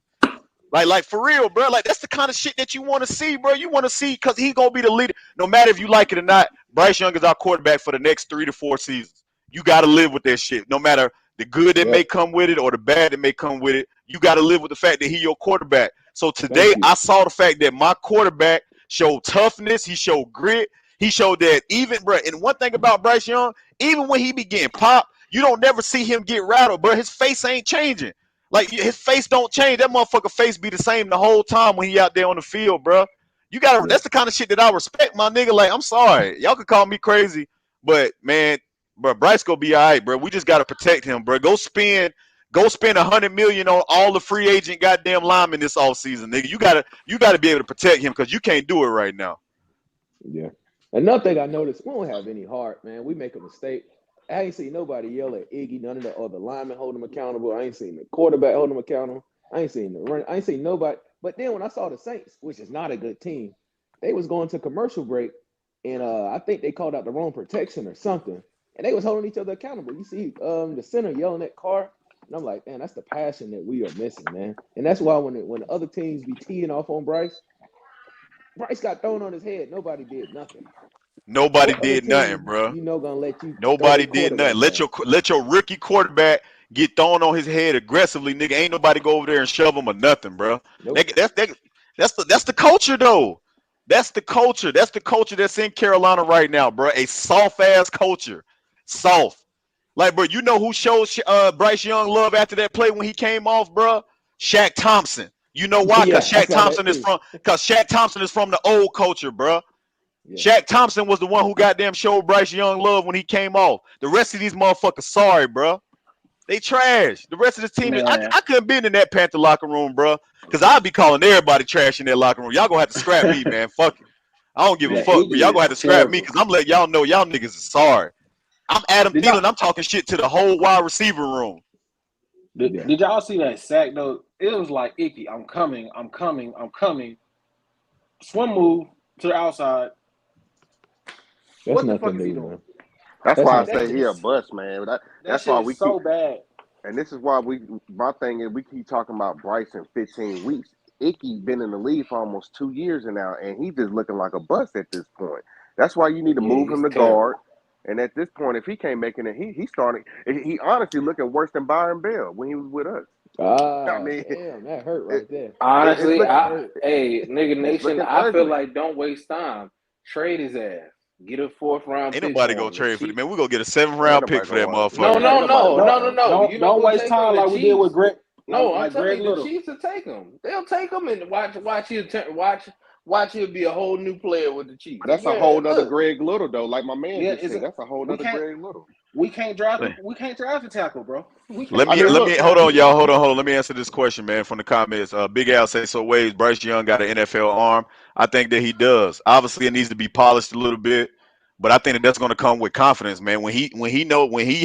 Like for real, bro. Like that's the kind of shit that you want to see, bro. You want to see because he's gonna be the leader, no matter if you like it or not. Bryce Young is our quarterback for the next 3 to 4 seasons. You got to live with that shit, no matter the good that may come with it or the bad that may come with it. You got to live with the fact that he's your quarterback. So today, I saw the fact that my quarterback showed toughness. He showed grit. He showed that even, bro. And one thing about Bryce Young, even when he be getting popped, you don't never see him get rattled, bro. His face ain't changing. Like his face don't change. That motherfucker face be the same the whole time when he out there on the field, bro. You gotta. That's the kind of shit that I respect, my nigga. Like I'm sorry, y'all can call me crazy, but man, bro, Bryce gonna be all right, bro. We just gotta protect him, bro. Go spend $100 million on all the free agent goddamn linemen this offseason, nigga. You gotta be able to protect him because you can't do it right now. Yeah. Another thing I noticed, we don't have any heart, man. We make a mistake. I ain't seen nobody yell at Iggy, none of the other linemen hold him accountable. I ain't seen the quarterback hold him accountable. I ain't seen the run. I ain't seen nobody. But then when I saw the Saints, which is not a good team, they was going to commercial break, and I think they called out the wrong protection or something, and they was holding each other accountable. You see the center yelling at Carr, and I'm like, man, that's the passion that we are missing, man. And that's why when the other teams be teeing off on Bryce got thrown on his head. Nobody did nothing. Nobody What other did nothing, team, bro. gonna let you Nobody did nothing. Let your rookie quarterback get thrown on his head aggressively, nigga. Ain't nobody go over there and shove him or nothing, bro. Nope. That's the culture though. That's the culture. That's the culture that's in Carolina right now, bro. A soft ass culture, soft. Like, bro, you know who showed Bryce Young love after that play when he came off, bro? Shaq Thompson. You know why? Because Shaq Thompson is from the old culture, bro. Yeah. Shaq Thompson was the one who goddamn showed Bryce Young love when he came off. The rest of these motherfuckers, sorry, bro. They trash. The rest of this team, I couldn't be in that Panther locker room, bro, because I'd be calling everybody trash in that locker room. Y'all gonna have to scrap me, man. Fuck it. I don't give a fuck, but y'all gonna have to scrap me because I'm letting y'all know y'all niggas is sorry. I'm Adam Thielen. I'm talking shit to the whole wide receiver room. Did y'all see that sack though? It was like Icky. I'm coming. Swim move to the outside. That's what the fuck is he doing? That's why I say he a bust, man. That's why we so keep, bad. And this is why my thing is we keep talking about Bryce in 15 weeks. Icky been in the league for almost 2 years now, and he's just looking like a bust at this point. That's why you need to move him to guard. And at this point, if he can't make it, he started. He honestly looking worse than Byron Bell when he was with us. I mean, damn, that hurt right there. Honestly, nigga nation, I feel like don't waste time. Trade his ass. Get a 4th round. Ain't nobody gonna trade for him, man. We gonna get a 7th round pick for that motherfucker. No. Don't waste time like we did with Greg. No, I'm telling you, the Chiefs will take him. They'll take him and watch he'll be a whole new player with the Chiefs. That's a whole nother Greg Little though. Like my man just said, that's a whole nother Greg Little. We can't draft a tackle, bro. Let me hold on, y'all. Hold on. Let me answer this question, man, from the comments. Big Al says, so Wavez, Bryce Young got an NFL arm. I think that he does. Obviously, it needs to be polished a little bit, but I think that's going to come with confidence, man. When he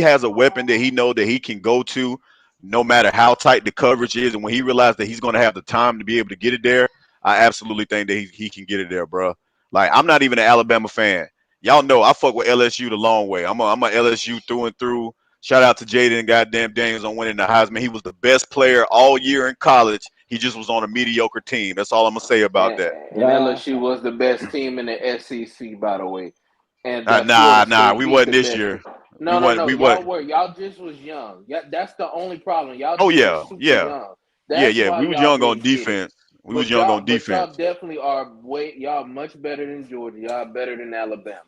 has a weapon that he know that he can go to, no matter how tight the coverage is, and when he realizes that he's going to have the time to be able to get it there, I absolutely think that he can get it there, bro. Like, I'm not even an Alabama fan. Y'all know I fuck with LSU the long way. I'm a LSU through and through. Shout out to Jaden goddamn Daniels on winning the Heisman. He was the best player all year in college. He just was on a mediocre team. That's all I'm gonna say about that. And LSU was the best team in the SEC, by the way. And nah, we wasn't this year. No. Y'all were. Y'all just was young. Yeah, that's the only problem. Y'all just young. We was young on defense. We was young on defense. Y'all definitely are y'all much better than Georgia. Y'all better than Alabama.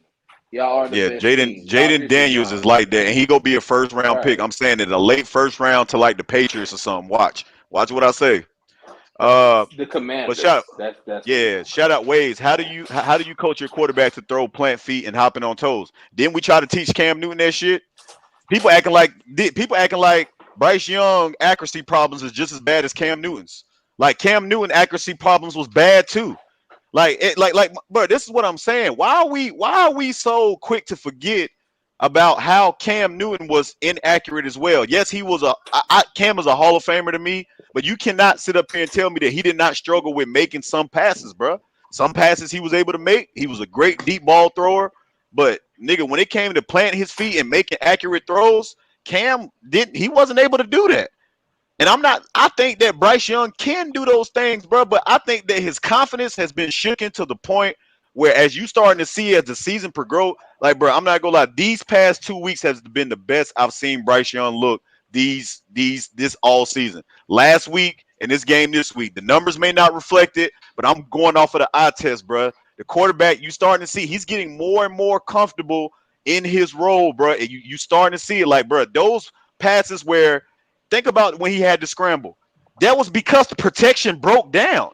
Y'all are the best team. Jaden Daniels is like that, and he gonna be a 1st round pick. I'm saying that a late 1st round to like the Patriots or something. Watch what I say. The Commanders. shout That's shout out Wavez. How do you coach your quarterback to throw plant feet and hopping on toes? Didn't we try to teach Cam Newton that shit? People acting like Bryce Young accuracy problems is just as bad as Cam Newton's. Like Cam Newton accuracy problems was bad too. Bro, this is what I'm saying. Why are we so quick to forget about how Cam Newton was inaccurate as well? Yes, he was Cam is a Hall of Famer to me, but you cannot sit up here and tell me that he did not struggle with making some passes, bro. Some passes he was able to make. He was a great deep ball thrower, but nigga, when it came to planting his feet and making accurate throws, Cam didn't. He wasn't able to do that. And I think that Bryce Young can do those things, bro, but I think that his confidence has been shooken to the point where as you starting to see as the season progress, like, bro, I'm not gonna lie, these past 2 weeks has been the best I've seen Bryce Young look this all season. Last week and this game this week, the numbers may not reflect it, but I'm going off of the eye test, bro. The quarterback, you starting to see, he's getting more and more comfortable in his role, bro. And you starting to see it, like, bro, those passes where, think about when he had to scramble. That was because the protection broke down.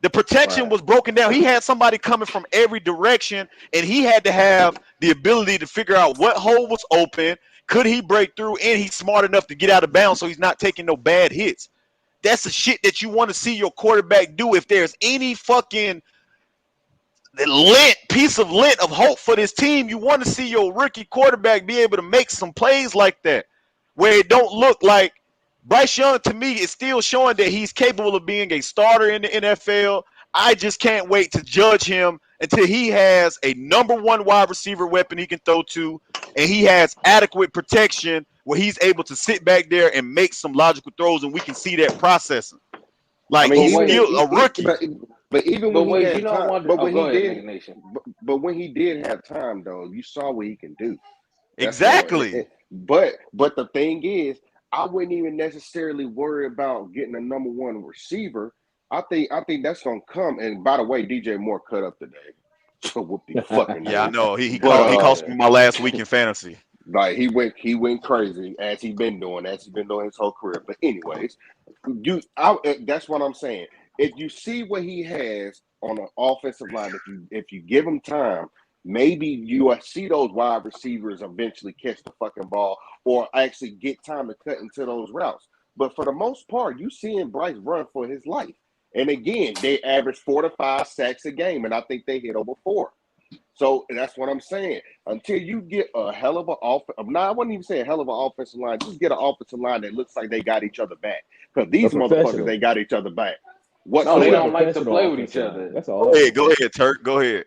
The protection was broken down. He had somebody coming from every direction, and he had to have the ability to figure out what hole was open. Could he break through? And he's smart enough to get out of bounds so he's not taking no bad hits. That's the shit that you want to see your quarterback do. If there's any fucking piece of lint of hope for this team, you want to see your rookie quarterback be able to make some plays like that, where it don't look like Bryce Young, to me, is still showing that he's capable of being a starter in the NFL. I just can't wait to judge him until he has a number one wide receiver weapon he can throw to, and he has adequate protection where he's able to sit back there and make some logical throws, and we can see that processing. Like, he's still a rookie. But even when he had time, but when he did have time, though, you saw what he can do. Exactly. But the thing is, I wouldn't even necessarily worry about getting a number one receiver. I think that's gonna come. And by the way, DJ Moore cut up today. So whoop the fucking I know. He cost me my last week in fantasy. Like he went crazy as he's been doing his whole career. But anyways, that's what I'm saying. If you see what he has on an offensive line, if you give him time, maybe you see those wide receivers eventually catch the fucking ball or actually get time to cut into those routes. But for the most part, you seeing Bryce run for his life. And again, they average 4 to 5 sacks a game, and I think they hit over 4. So that's what I'm saying. Until you get a hell of an I wouldn't even say a hell of an offensive line. Just get an offensive line that looks like they got each other back. Because these motherfuckers, they got each other back. No, they don't like to play with each other. That's all. Go ahead, Turk. Go ahead.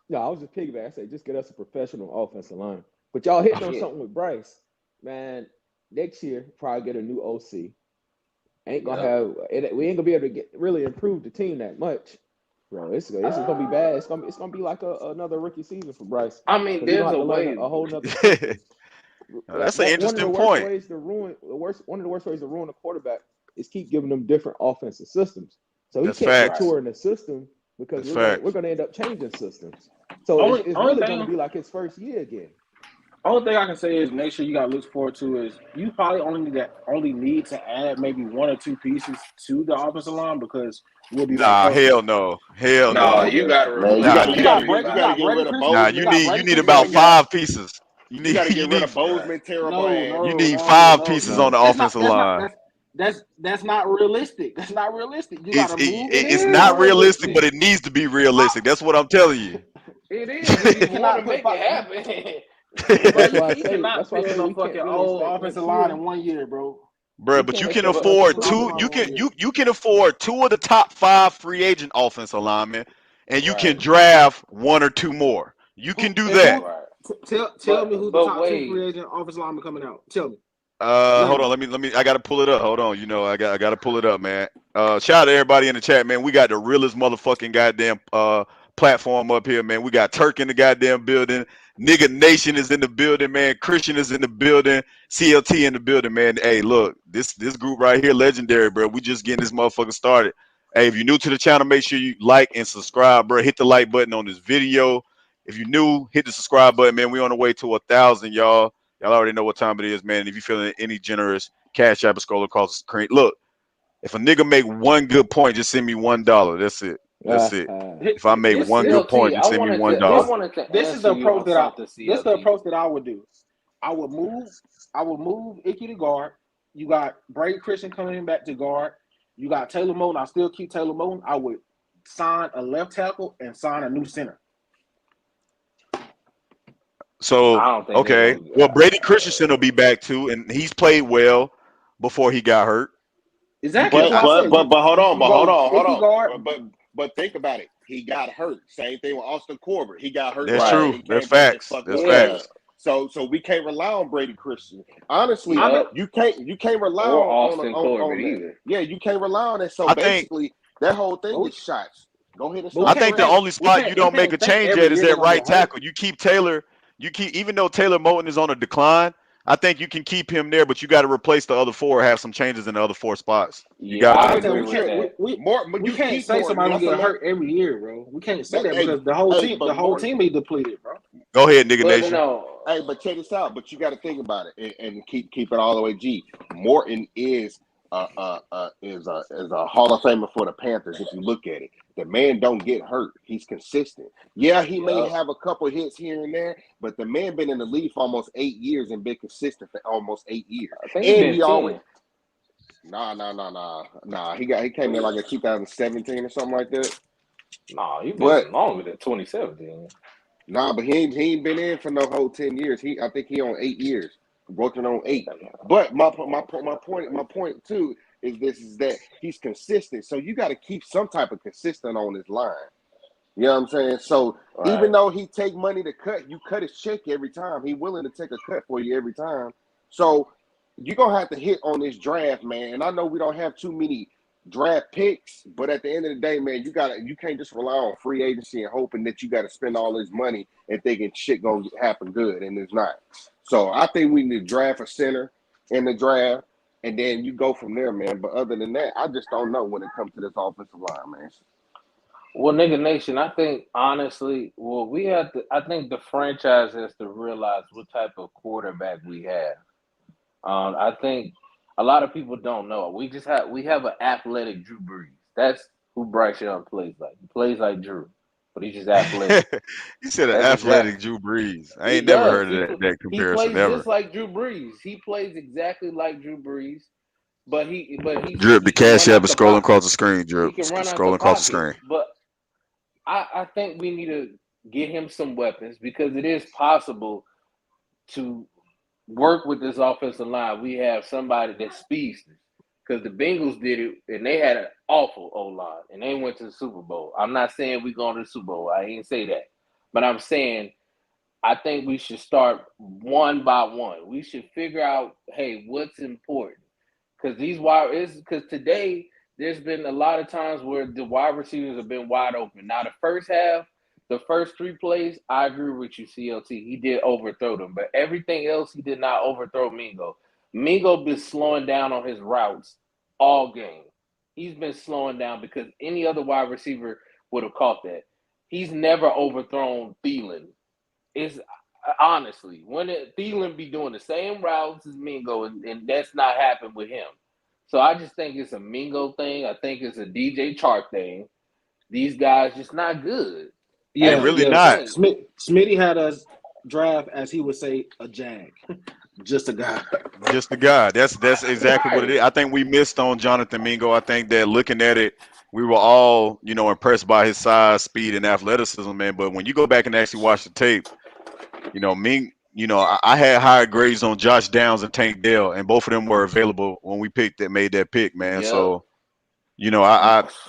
No, I was just piggybacking. I say just get us a professional offensive line. But y'all hitting on something with Bryce, man. Next year, probably get a new OC. Ain't gonna have it. We ain't gonna be able to really improve the team that much, bro. It's gonna be bad. It's gonna be like another rookie season for Bryce. I mean, there's a way. A whole nother. That's an interesting point. One of the worst ways to ruin a quarterback is keep giving them different offensive systems. So he can't mature in the system because we're going to end up changing systems. So it's really going to be like his first year again. Only thing I can say is next year you got to look forward to is you probably only need to add maybe 1 or 2 pieces to the offensive line because we'll be. Hell no. You got to. You got to get rid of Bozeman. You need about 5 pieces. You got to get rid of Bozeman. You need 5 pieces on the offensive line. That's not realistic. That's not realistic. You gotta move it's not realistic, but it needs to be realistic. That's what I'm telling you. It is. You cannot make it happen. You cannot put no fucking old offensive line in 1 year, bro. Bro, but you can afford 2. You can afford 2 of the top 5 free agent offensive linemen, and you can draft 1 or 2 more. You can do that. Tell me who the top 2 free agent offensive linemen coming out. Tell me. Hold on. Let me. I gotta pull it up. Hold on. I gotta pull it up, man. Shout out to everybody in the chat, man. We got the realest motherfucking goddamn platform up here, man. We got Turk in the goddamn building. Nigga Nation is in the building, man. Christian is in the building. CLT in the building, man. Hey, look, this group right here, legendary, bro. We just getting this motherfucker started. Hey, if you're new to the channel, make sure you like and subscribe, bro. Hit the like button on this video. If you're new, hit the subscribe button, man. We on the way to 1,000, y'all. Y'all already know what time it is, man. If you're feeling any generous, Cash App or scroll across the screen. Look, If a nigga make one good point, just send me $1. That's it. That's it. If I make one good point, just send me $1. This is the approach that I would do. I would move Icky to guard. You got Brady Christian coming back to guard. You got Taylor Moton. I still keep Taylor Moton. I would sign a left tackle and sign a new center. So okay, well Brady Christensen will be back too, and he's played well before he got hurt. Exactly. But hold on. But think about it. He got hurt. Same thing with Austin Corbett. He got hurt. That's true. That's facts. That's facts. So we can't rely on Brady Christian. Honestly, you can't rely on Austin Corbett either. Yeah, you can't rely on it. So basically, that whole thing is shots. Go ahead and I think the only spot you don't make a change at is that right tackle. You keep Taylor. Even though Taylor Moton is on a decline, I think you can keep him there, but you got to replace the other four or have some changes in the other four spots. You got to. We can't say somebody get hurt every year, bro. We can't say that because the whole team be depleted, bro. Go ahead, nigga nation. Hey, but check this out. But you got to think about it and keep it all the way. G. Morton is a Hall of Famer for the Panthers. If you look at it, the man don't get hurt. He's consistent. Yeah, he may have a couple hits here and there, but the man been in the league for almost 8 years and been consistent for almost 8 years. And he always He came in like in 2017 or something like that. Nah, he been longer than 2017. Nah, but he ain't been in for no whole 10 years. I think he on 8 years. Working on 8. But my point too is that he's consistent. So you got to keep some type of consistent on his line. You know what I'm saying? So even though he take money to cut, you cut his check every time. He willing to take a cut for you every time. So you're gonna have to hit on this draft, man. And I know we don't have too many draft picks, but at the end of the day, man, you can't just rely on free agency and hoping that you got to spend all this money and thinking shit gonna happen good, and it's not. So I think we need to draft a center in the draft, and then you go from there, man. But other than that, I just don't know when it comes to this offensive line, man. Well, nigga nation, I think honestly, I think the franchise has to realize what type of quarterback we have. I think a lot of people don't know. We have an athletic Drew Brees. That's who Bryce Young plays like. He plays like Drew, but he's just athletic. He said an athletic Drew Brees. I ain't never heard of that comparison. He plays just like Drew Brees. He plays exactly like Drew Brees, but he Drip, the cash app is scrolling across the screen. Drip, scrolling across the screen. But I think we need to get him some weapons because it is possible to work with this offensive line. We have somebody that speeds because the Bengals did it and they had an awful O-line and they went to the Super Bowl. I'm not saying we're going to the Super Bowl. I ain't say that. But I'm saying I think we should start one by one. We should figure out, hey, what's important? Because today there's been a lot of times where the wide receivers have been wide open. Now, the first half, the first 3 plays, I agree with you, CLT. He did overthrow them. But everything else, he did not overthrow Mingo. Mingo been slowing down on his routes all game. He's been slowing down because any other wide receiver would have caught that. He's never overthrown Thielen. It's honestly, Thielen be doing the same routes as Mingo, and that's not happened with him. So I just think it's a Mingo thing. I think it's a DJ Chark thing. These guys just not good. Yeah, really not. Smitty had us draft, as he would say, a jag. Just a guy. Just a guy. That's exactly what it is. I think we missed on Jonathan Mingo. I think that looking at it, we were all, impressed by his size, speed, and athleticism, man. But when you go back and actually watch the tape, I had higher grades on Josh Downs and Tank Dell, and both of them were available when we made that pick, man. Yep. So,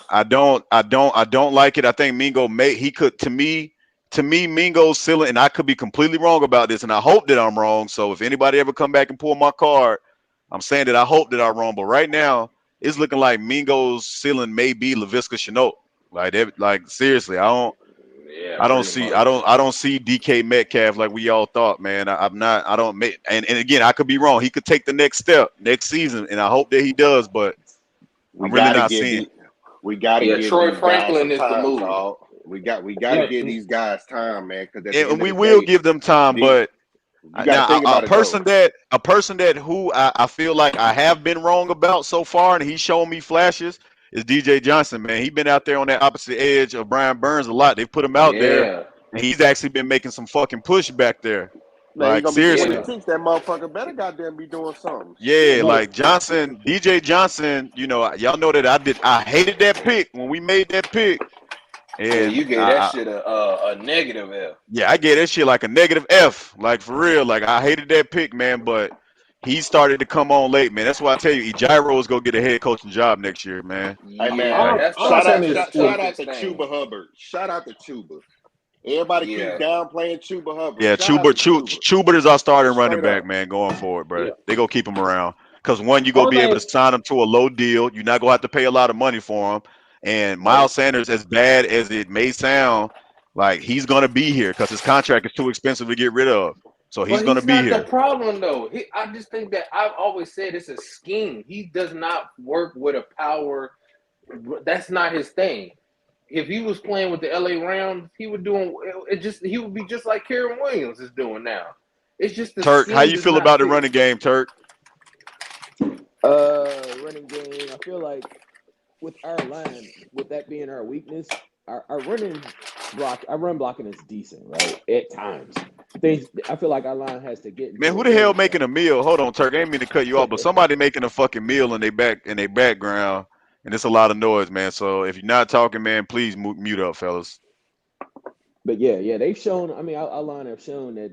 I don't like it. I think Mingo to me, Mingo's ceiling, and I could be completely wrong about this, and I hope that I'm wrong. So if anybody ever come back and pull my card, I'm saying that I hope that I'm wrong. But right now, it's looking like Mingo's ceiling may be Laviska Shenault. Like seriously, I don't see DK Metcalf like we all thought, man. And again, I could be wrong. He could take the next step next season, and I hope that he does. But I'm really not seeing. We got to get Troy Franklin is the move. Dog. We got to give these guys time, man. And we will give them time, but You got to Now think about it though. a person that who I feel like I have been wrong about so far, and he's shown me flashes is DJ Johnson. Man, he's been out there on that opposite edge of Brian Burns a lot. They put him out there, Yeah, and he's actually been making some fucking push back there. Man, he Like gonna be seriously, 26. That motherfucker better goddamn be doing something. yeah. Shit. But Like Johnson, DJ Johnson. You know, y'all know that I hated that pick when we made that pick, yeah. and You gave that shit a negative F. yeah, I gave that shit like a negative F. Like for real. Like I hated that pick, man. But he started to come on late, man. That's why I tell you, Ejiro is gonna get a head coaching job next year, man. Hey Yeah, man, that's I'm not shout probably out, saying his shout, it's shout out closest to thing. Chuba Hubbard. Shout out to Chuba. Everybody keep Yeah, downplaying Chuba Hubbard. Yeah, Shout out to Chuba. Schubert is our starting running Straight back, up. man, going forward, bro. yeah. They gonna keep him around because one, you gonna Only be able to thing, sign him to a low deal. You're not gonna have to pay a lot of money for him. And Nope. Miles Sanders, as bad as it may sound, like he's gonna be here because his contract is too expensive to get rid of. So he's but gonna he's be not the here. problem though. I just think that I've always said it's a scheme. He does not work with a power. That's not his thing. If he was playing with the LA Rams, he would he would be just like Karen Williams is doing now. It's just the Turk, how scheme you does feel not about the fit. running game, Turk? running game, I feel like with our line, with that being our weakness, our run blocking is decent, right? At times. I feel like our line has to get into Man, a who the hell rhythm making a meal? Hold on, Turk. I ain't mean to cut you off, but though. somebody making a fucking meal in their background, and it's a lot of noise, man. So if you're not talking, man, please mute up, fellas. But yeah, they've shown. I mean, our line have shown that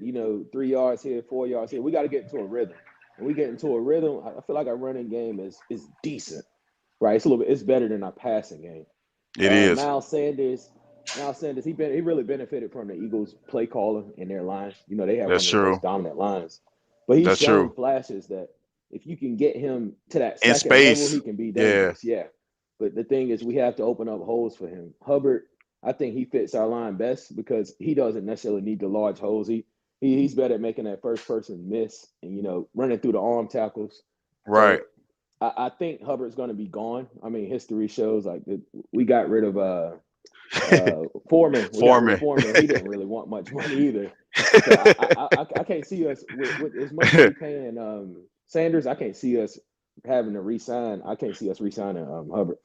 3 yards here, 4 yards here. We got to get into a rhythm. When we get into a rhythm, I feel like our running game is decent, right? It's better than our passing game. It is. Miles Sanders, he really benefited from the Eagles' play calling in their line. They have That's one of the true. most dominant lines. But he's That's shown true. flashes that if you can get him to that In second level, space. he can be Yeah. dangerous. Yeah. But the thing is, we have to open up holes for him. Hubbard, I think he fits our line best because he doesn't necessarily need the large holes. He's better at making that first person miss and running through the arm tackles. Right. So I think Hubbard's going to be gone. I mean, history shows like we got rid of Foreman. We got rid of Foreman. He didn't really want much money either. So I can't see us with as much as we paying Sanders. I can't see us having to re-sign. I can't see us re-signing Hubbard.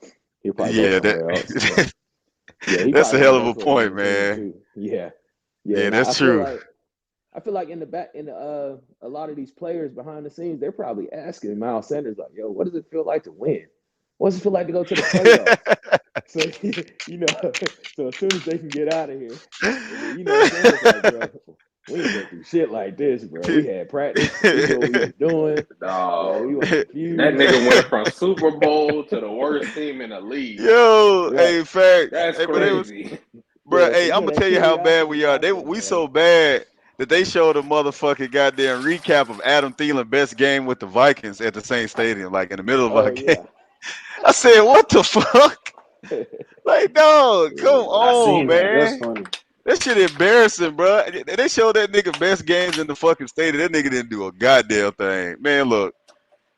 He'll probably go somewhere else. Yeah, that's a hell of a for point, another team, man. too. Yeah. Yeah, And that's true. I feel like in a lot of these players behind the scenes, they're probably asking Miles Sanders like, "Yo, what does it feel like to win? What does it feel like to go to the playoffs?" So so as soon as they can get out of here, Sanders like, bro, we ain't go through shit like this, bro. We had practice. We knew what we was doing. Dog, We weren't confused. that nigga went from Super Bowl to the worst team in the league. Yo, Right. hey, fact. That's Hey, but it was, crazy. bro. Yeah, Hey, so, I'm gonna that tell you how bad curiosity we are. factor, We man. so bad that they showed a motherfucking goddamn recap of Adam Thielen best game with the Vikings at the same stadium, like in the middle of our game. Yeah. I said, what the fuck? Like, dog, come Yeah. I on, seen that. That's man. funny. That shit embarrassing, bro. They showed that nigga best games in the fucking stadium. That nigga didn't do a goddamn thing. Man, look,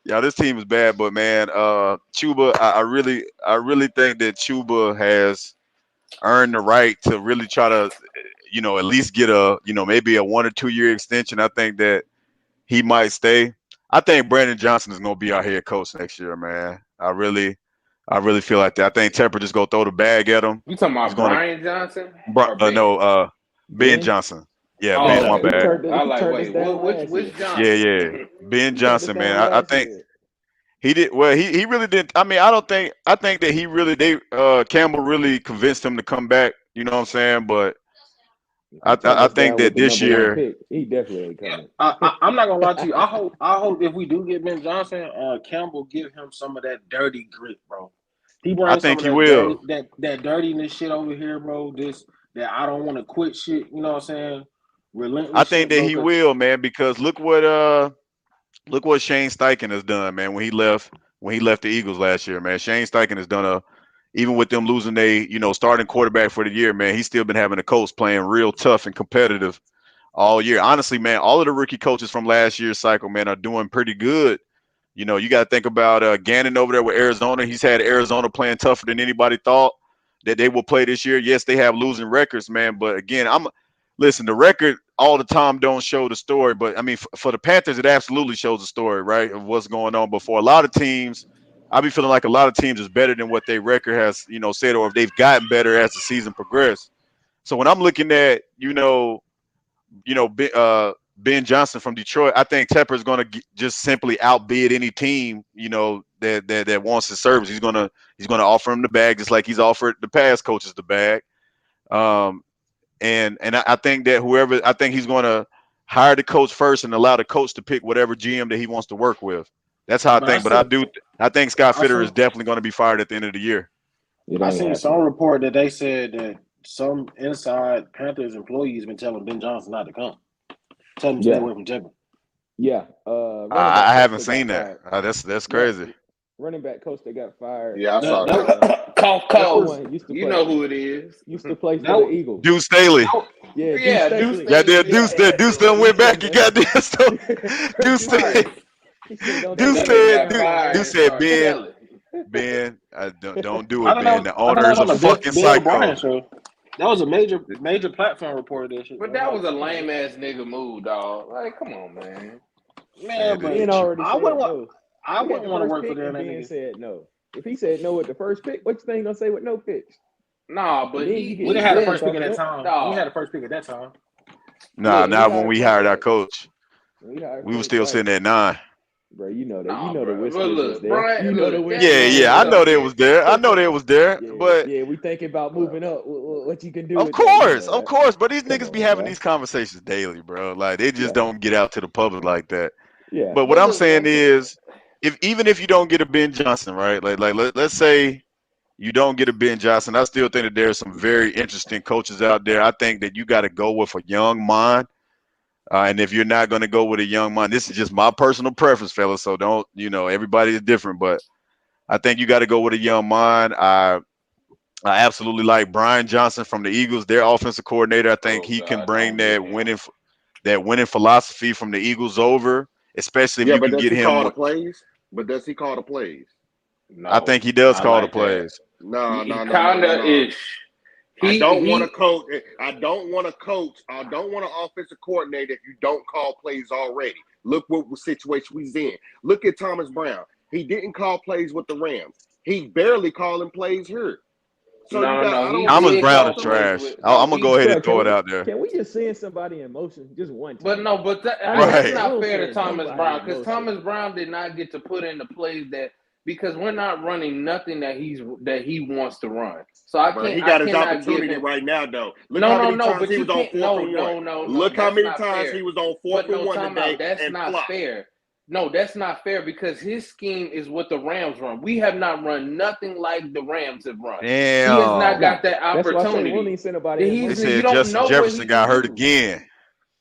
y'all, this team is bad, but man, Chuba, I really think that Chuba has earned the right to really try to, at least get maybe a 1 or 2 year extension. I think that he might stay. I think Brandon Johnson is gonna be our head coach next year, man. I really feel like that. I think Tepper just gonna throw the bag at him. You talking He's about gonna Brian Johnson or Ben? no, Ben Ben? Johnson. Yeah, Oh, Ben, my okay. bad. I like, turned wait, us down last which year. Johnson? Yeah. Ben He turned us Johnson, man. down I last think year. he did well. He really didn't. I mean, I think that Campbell really convinced him to come back. You know what I'm saying? But He I turned us think down with that the this number 1 year, pick. He definitely ain't coming. I'm not gonna lie to you. I hope if we do get Ben Johnson, Campbell give him some of that dirty grit, bro. He I brings some think of he that dirty will. that dirtiness shit over here, bro. That I don't want to quit shit. You know what I'm saying? Relentless I think shit, that bro. he will, man, because look what Shane Steichen has done, man. When he left the Eagles last year, man, Shane Steichen has done even with them losing starting quarterback for the year, man, he's still been having a coach playing real tough and competitive all year. Honestly, man, all of the rookie coaches from last year's cycle, man, are doing pretty good. You got to think about Gannon over there with Arizona. He's had Arizona playing tougher than anybody thought that they will play this year. Yes, they have losing records, man, but again, listen, the record all the time don't show the story, but I mean, for the Panthers, it absolutely shows the story, right, of what's going on. But for a lot of teams, I be feeling like a lot of teams is better than what their record has, said, or if they've gotten better as the season progressed. So when I'm looking at, Ben Johnson from Detroit, I think Tepper is going to just simply outbid any team, that wants his service. He's gonna offer him the bag just like he's offered the past coaches the bag. And I think that I think he's going to hire the coach first and allow the coach to pick whatever GM that he wants to work with. That's how I think. But I think Scott Fitter is definitely going to be fired at the end of the year. I seen some report that they said that some inside Panthers employees been telling Ben Johnson not to come. Tell him to stay away from Tepper. Yeah. I haven't seen that. That's crazy. Running back coach that got fired. Yeah, I saw that. Cough. You know who it is. Used to play for the Eagles. Deuce Staley. Yeah, Deuce Staley. Staley. Deuce done went back and got this. Deuce Staley. Deuce said, Ben, don't do it, Ben. The owner is a fucking psycho. That was a major platform report. That shit. But that was a lame ass nigga move, dog. Like, come on, man. Man, but I wouldn't want to work for them. Ben said no. If he said no with the first pick, what you think gonna say with no picks? Nah, but we didn't have the first pick at that time. No. We had the first pick at that time. Not when we hired our coach. We were still sitting at 9. Bro, you know that. The whisper was there. Brian, I know they was there. But we thinking about moving up. What you can do? Of course. But these niggas be having these conversations daily, bro. Like they just don't get out to the public like that. Yeah. But what I'm saying is, even if you don't get a Ben Johnson, right? Let's say you don't get a Ben Johnson, I still think that there's some very interesting coaches out there. I think that you got to go with a young mind. And if you're not going to go with a young mind, this is just my personal preference, fellas. So don't, everybody is different, but I think you got to go with a young mind. I absolutely like Brian Johnson from the Eagles, their offensive coordinator. I think he can bring that winning philosophy from the Eagles over, especially if you can get him. But does he call the plays? No, I think he does call the plays. No. Kinda ish. I don't want to coach. I don't want an offensive coordinator if you don't call plays already. Look what situation we's in. Look at Thomas Brown. He didn't call plays with the Rams. He barely calling plays here. So Thomas Brown is trash. I'm gonna go ahead and throw it out there. Can we just send somebody in motion just one time? But no, that's not fair to Thomas Brown because Thomas Brown did not get to put in the plays because we're not running nothing that he wants to run. So I can't. He got his opportunity right now, though. Look how many times he was on 4th and 1. Look how many times he was on 4th and 1 today. That's not fair. No, that's not fair because his scheme is what the Rams run. We have not run nothing like the Rams have run. Damn. He has not got that opportunity. They said Justin Jefferson got hurt again.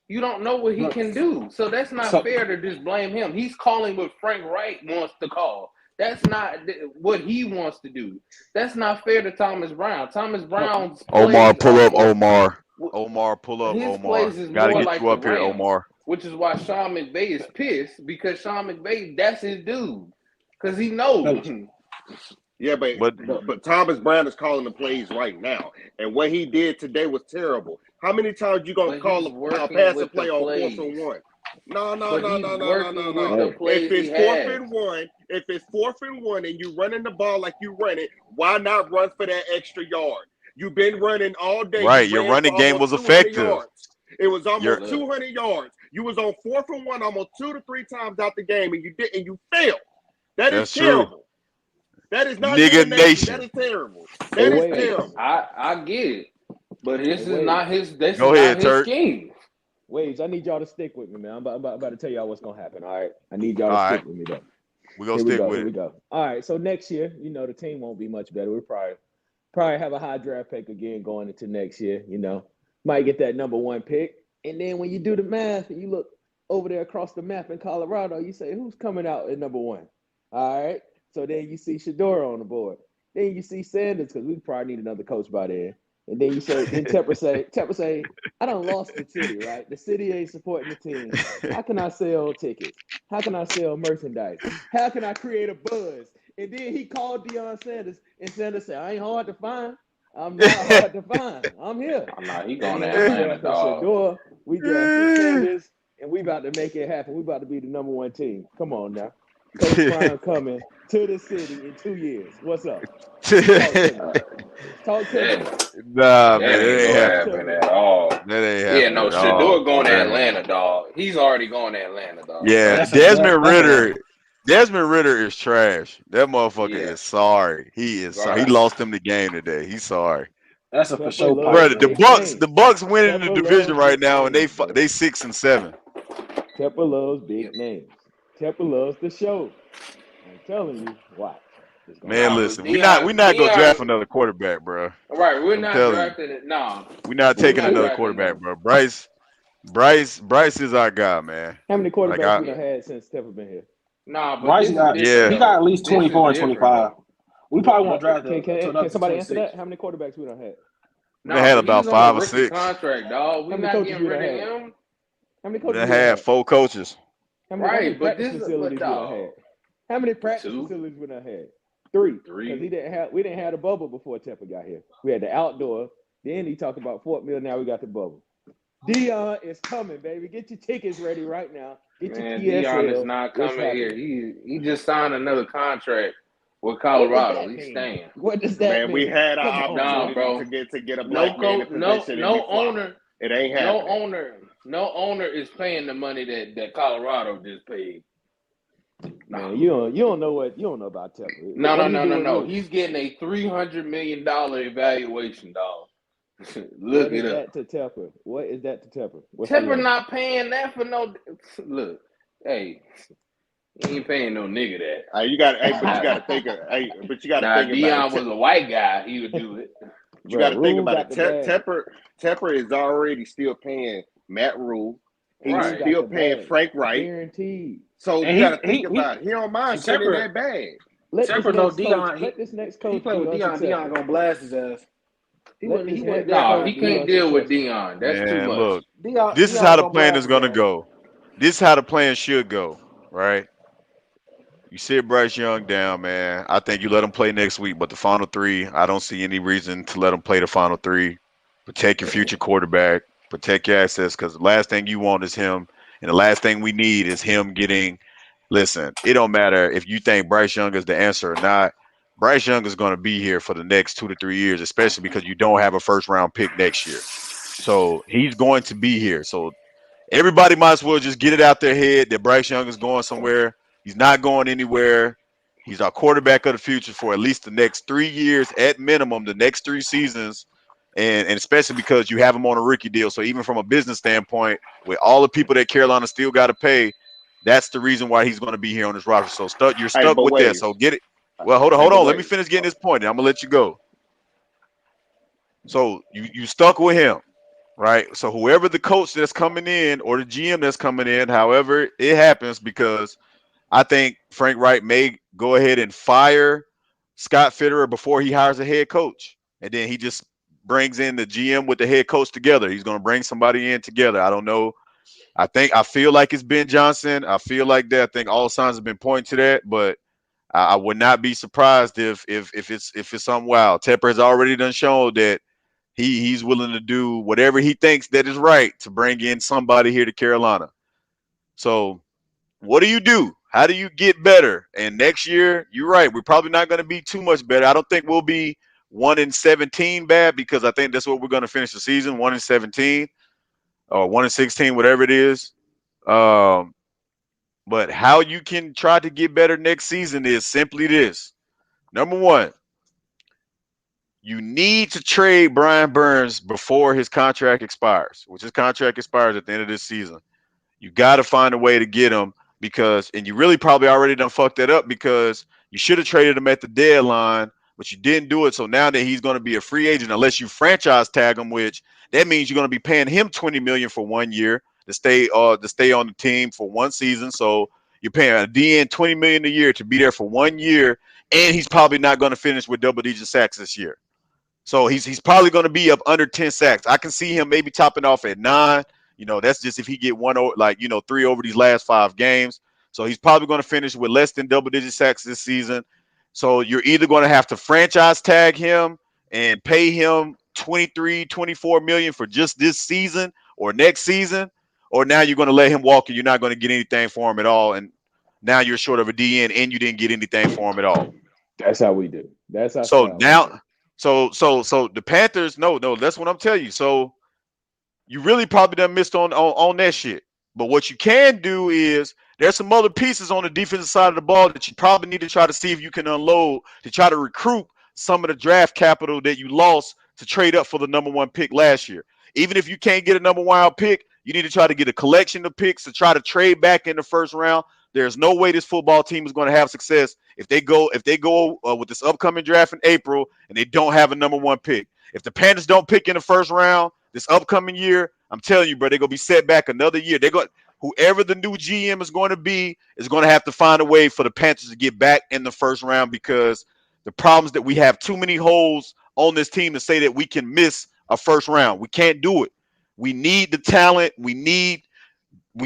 You don't know what he can do. So that's not fair to just blame him. He's calling what Frank Wright wants to call. That's not what he wants to do. That's not fair to Thomas Brown. Thomas Brown's Omar, pull up, Omar. Omar, pull up, his Omar. Plays is Gotta more get like you up the here, Rams, Omar. which is why Sean McVay is pissed because Sean McVay, that's his dude. Because he knows. Yeah, but Thomas Brown is calling the plays right now. And what he did today was terrible. How many times you going to call a pass and play on 4th and 1? No. If it's 4th and 1 and you running the ball like you run it, why not run for that extra yard? You've been running all day. Right, your running game was effective. Yards. It was almost 200 yards. You was on 4th and 1 almost 2 to 3 times out the game, and you failed. That's terrible. True. That is not nigga nation. That is terrible. That is terrible. I get it, but this is not his. This Go is ahead, not his scheme. Wavez, I need y'all to stick with me, man. I'm about to tell y'all what's gonna happen. All right, I need y'all to stick with me though. We're gonna stick with it. Here we go. All right, so next year, the team won't be much better. We'll probably have a high draft pick again going into next year. Might get that number 1 pick, and then when you do the math and you look over there across the map in Colorado, you say who's coming out at number 1. All right, so then you see Shedeur on the board. Then you see Sanders because we probably need another coach by then. And then Tepper say, I done lost the city, right? The city ain't supporting the team. How can I sell tickets? How can I sell merchandise? How can I create a buzz? And then he called Deion Sanders, and Sanders said, I ain't hard to find. I'm not hard to find. I'm here. I'm not. He going to Atlanta, dog. We drafted Candace, and we about to make it happen. We about to be the number 1 team. Come on now. Coach Prime coming to the city in 2 years. What's up? Talk to me. Talk to That, me. Nah, man, that it ain't ain't gonna happening. happen at all. That ain't Yeah, happening no, at all. Shador going to Man. Atlanta, dog. He's already going to Atlanta, dog. Yeah, That's Desmond that's Ritter. Desmond Ritter is trash. That motherfucker Yeah. is sorry. He is sorry. He Right. lost him the game today. He's sorry. a for Pepper sure loves Bro, pipe, the big man. Bucks, names. the Bucks winning the Pepper division loves right big now, and names, bro. they 6-7. Pepper loves big Yep. names. Pepper loves the show. I'm telling you, watch. It's gonna Man, Nah, happen. but listen, we not gonna draft Dion, another quarterback, bro. right, we're I'm not telling you, drafting it. Nah, we're not we're taking not another drafting quarterback, no. bro. Bryce is our guy, man. How many Like quarterbacks we I, done had since Pepper been here? Nah, but Bryce this is got different, yeah, he got though. at least This is 24 and different, 25. though. We probably won't draft Can until somebody answer 26. that? How many quarterbacks we done had? we done Nah, had but about he's on a 5 or rookie 6. contract, dog. How We're many not coaches getting we done rid of had? him. How many We coaches done we done had had? 4 coaches. How many Right, but practice this, facilities but we done dog, had? How many practice 2, facilities we done had? 3. Because 3. we didn't have a bubble before Tepper got here. We had the outdoor. Then he talked about Fort Mill. Now we got the bubble. Dion is coming, baby. Get your tickets ready right now. Get Man, your Dion is PSL. not What's coming here. happening? He just signed another contract with What does Colorado. that He's mean? staying. What does that Man, we mean? had Come our on, Nah, now. opportunity bro. to get a No black man in coach, no position and we no flopped. owner, It ain't no happening. owner is paying the money that Colorado just paid. Nah. Man, you don't know about Tepper. No, What no, did he no, do no, with no. Rule? He's getting a $300 million evaluation, dog. Look What it is up. that to Tepper? What is that to Tepper? What's the Tepper love? not paying that for no. Look, hey, he ain't paying no nigga that. You got, but you got to think of, but you got to Now, think if about Dion it. was a white guy, he would do it. You got Bro, to think Rule about got it. the bag. Tepper is already still paying Matt Rule. He's Rule Right. got still the paying bag. Frank Wright. Guaranteed. So And you got to think he about it. He don't mind sending Tepper that bag. Let this Tepper know next coach. Dion. Let this next He coach play be with Dion. Dion unsuccessful. gonna blast his ass. He Let wouldn't. this He wouldn't next dare No, play coach he with be can't Dion. deal with unsuccessful. Dion. That's too Man, much. look, Dion. this is how Dion the gonna plan is blast his gonna ass. go. This is how the plan should go, right? You sit Bryce Young down, man. I think you let him play next week, but the final 3, I don't see any reason to let him play the final 3. Protect your future quarterback, protect your assets, because the last thing you want is him, and the last thing we need is him getting. Listen, it don't matter if you think Bryce Young is the answer or not. Bryce Young is going to be here for the next 2 to 3 years, especially because you don't have a first round pick next year. So he's going to be here. So everybody might as well just get it out their head that Bryce Young is going somewhere. He's not going anywhere. He's our quarterback of the future for at least the next 3 years, at minimum, the next 3 seasons. And especially because you have him on a rookie deal. So even from a business standpoint, with all the people that Carolina still got to pay, that's the reason why he's going to be here on this roster. So you're Hey, stuck but with that. wait. So get it. Well, hold on, Hey, hold but on. Let me wait. finish getting this point, and I'm gonna let you go. So you stuck with him, right? So whoever the coach that's coming in or the GM that's coming in, however it happens, because I think Frank Wright may go ahead and fire Scott Fitterer before he hires a head coach, and then he just brings in the GM with the head coach together. He's going to bring somebody in together. I don't know. I feel like it's Ben Johnson. I feel like that. I think all signs have been pointing to that, but I would not be surprised if it's something wild. Tepper has already done shown that he's willing to do whatever he thinks that is right to bring in somebody here to Carolina. So what do you do? How do you get better? And next year, you're right. We're probably not going to be too much better. I don't think we'll be 1-17 bad, because I think that's what we're going to finish the season, 1-17 or 1-16, whatever it is. Um, but how you can try to get better next season is simply this. Number one, you need to trade Brian Burns before his contract expires, which his contract expires at the end of this season. You got to find a way to get him, because, and you really probably already done fucked that up, because you should have traded him at the deadline, but you didn't do it. So now that he's going to be a free agent, unless you franchise tag him, which that means you're going to be paying him $20 million for 1 year to stay on the team for one season. So you're paying a DN $20 million a year to be there for 1 year, and he's probably not going to finish with double-digit sacks this year. So he's probably going to be up under 10 sacks. I can see him maybe topping off at 9. That's just if he get 3 over these last 5 games. So he's probably going to finish with less than double-digit sacks this season. So you're either going to have to franchise tag him and pay him 23, 24 million for just this season, or next season, or now you're going to let him walk and you're not going to get anything for him at all. And now you're short of a DN and you didn't get anything for him at all. That's how we do. That's our So style right now, there. so the Panthers, no, that's what I'm telling you. So you really probably done missed on that shit. But what you can do is there's some other pieces on the defensive side of the ball that you probably need to try to see if you can unload to try to recruit some of the draft capital that you lost to trade up for the number one pick last year. Even if you can't get a number one pick, you need to try to get a collection of picks to try to trade back in the first round. There's no way this football team is going to have success if they go with this upcoming draft in April and they don't have a number one pick. If the Panthers don't pick in the first round this upcoming year, I'm telling you, bro, they're gonna be set back another year. Whoever the new GM is going to be is going to have to find a way for the Panthers to get back in the first round because the problems that we have too many holes on this team to say that we can miss a first round. We can't do it. We need the talent. We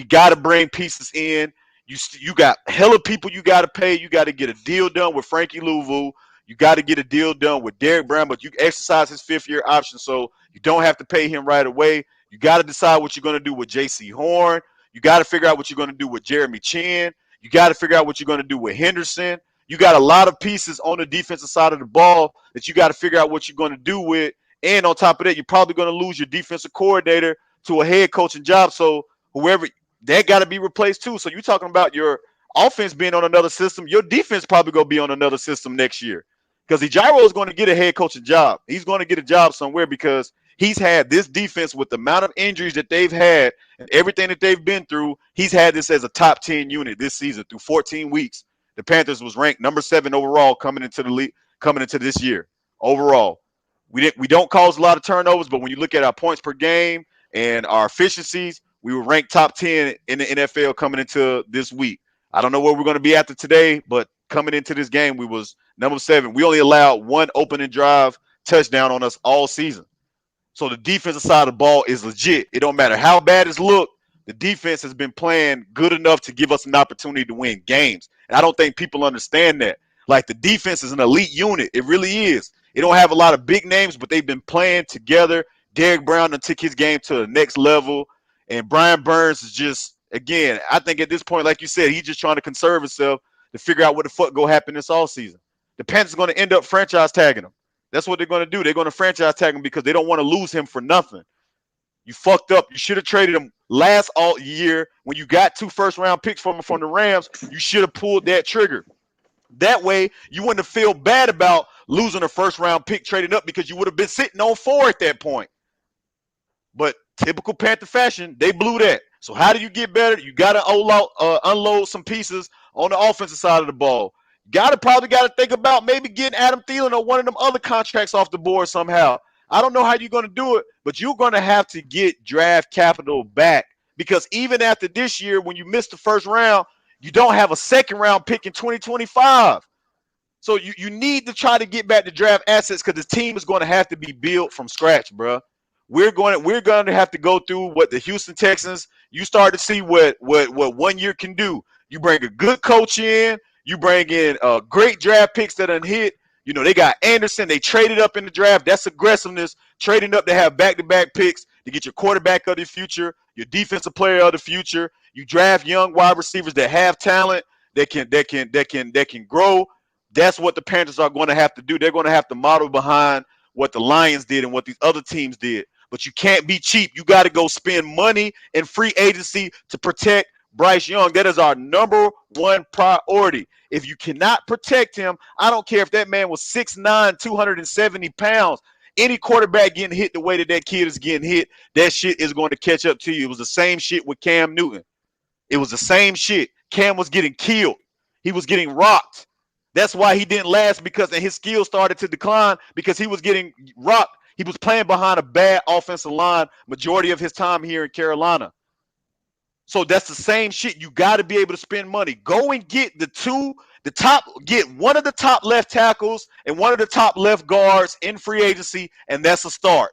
got to bring pieces in. You got hella people you got to pay. You got to get a deal done with Frankie Louvu. You got to get a deal done with Derek Brown, but you exercise his fifth-year option, so you don't have to pay him right away. You got to decide what you're going to do with J.C. Horn. You got to figure out what you're going to do with Jeremy Chin. You got to figure out what you're going to do with Henderson. You got a lot of pieces on the defensive side of the ball that you got to figure out what you're going to do with. And on top of that, you're probably going to lose your defensive coordinator to a head coaching job. So whoever that got to be replaced too. So you're talking about your offense being on another system. Your defense probably going to be on another system next year because Ejiro is going to get a head coaching job. He's going to get a job somewhere because he's had this defense with the amount of injuries that they've had and everything that they've been through. He's had this as a top 10 unit this season through 14 weeks. The Panthers was ranked number 7 overall coming into the league, coming into this year. Overall, we don't cause a lot of turnovers, but when you look at our points per game and our efficiencies, we were ranked top 10 in the NFL coming into this week. I don't know where we're going to be after today, but coming into this game, we was number 7. We only allowed one opening drive touchdown on us all season. So the defensive side of the ball is legit. It don't matter how bad it's looked. The defense has been playing good enough to give us an opportunity to win games. And I don't think people understand that. Like, the defense is an elite unit. It really is. It don't have a lot of big names, but they've been playing together. Derek Brown took his game to the next level. And Brian Burns is just, again, I think at this point, like you said, he's just trying to conserve himself to figure out what the fuck go happen this offseason. The Panthers are going to end up franchise tagging him. That's what they're going to do. They're going to franchise tag him because they don't want to lose him for nothing. You fucked up. You should have traded him last all year when you got 2 first-round picks from the Rams. You should have pulled that trigger. That way, you wouldn't have feel bad about losing a first-round pick trading up because you would have been sitting on 4 at that point. But typical Panther fashion, they blew that. So how do you get better? You got to unload some pieces on the offensive side of the ball. Probably got to think about maybe getting Adam Thielen or one of them other contracts off the board somehow. I don't know how you're going to do it, but you're going to have to get draft capital back because even after this year, when you missed the first round, you don't have a second-round pick in 2025. So you need to try to get back the draft assets because the team is going to have to be built from scratch, bro. We're going to have to go through what the Houston Texans. You start to see what 1 year can do. You bring a good coach in. You bring in great draft picks that done hit. You know, they got Anderson. They traded up in the draft. That's aggressiveness. Trading up to have back-to-back picks to get your quarterback of the future, your defensive player of the future. You draft young wide receivers that have talent, that can grow. That's what the Panthers are going to have to do. They're going to have to model behind what the Lions did and what these other teams did. But you can't be cheap. You got to go spend money in free agency to protect Bryce Young. That is our number one priority. If you cannot protect him, I don't care if that man was 6'9", 270 pounds. Any quarterback getting hit the way that kid is getting hit, that shit is going to catch up to you. It was the same shit with Cam Newton. It was the same shit. Cam was getting killed. He was getting rocked. That's why he didn't last and his skills started to decline because he was getting rocked. He was playing behind a bad offensive line majority of his time here in Carolina. So that's the same shit. You got to be able to spend money. Go and get get one of the top left tackles and one of the top left guards in free agency, and that's a start.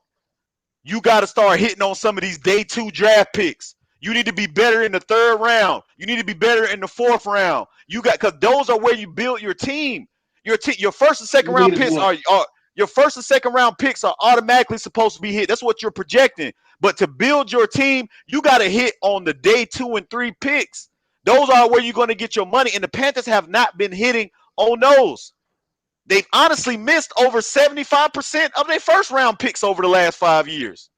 You got to start hitting on some of these day 2 draft picks. You need to be better in the 3rd round. You need to be better in the 4th round. Because those are where you build your team. Your first and second round picks are your first and second round picks are automatically supposed to be hit. That's what you're projecting. But to build your team, you got to hit on the day 2 and 3 picks. Those are where you're going to get your money. And the Panthers have not been hitting on those. They've honestly missed over 75% of their first round picks over the last 5 years.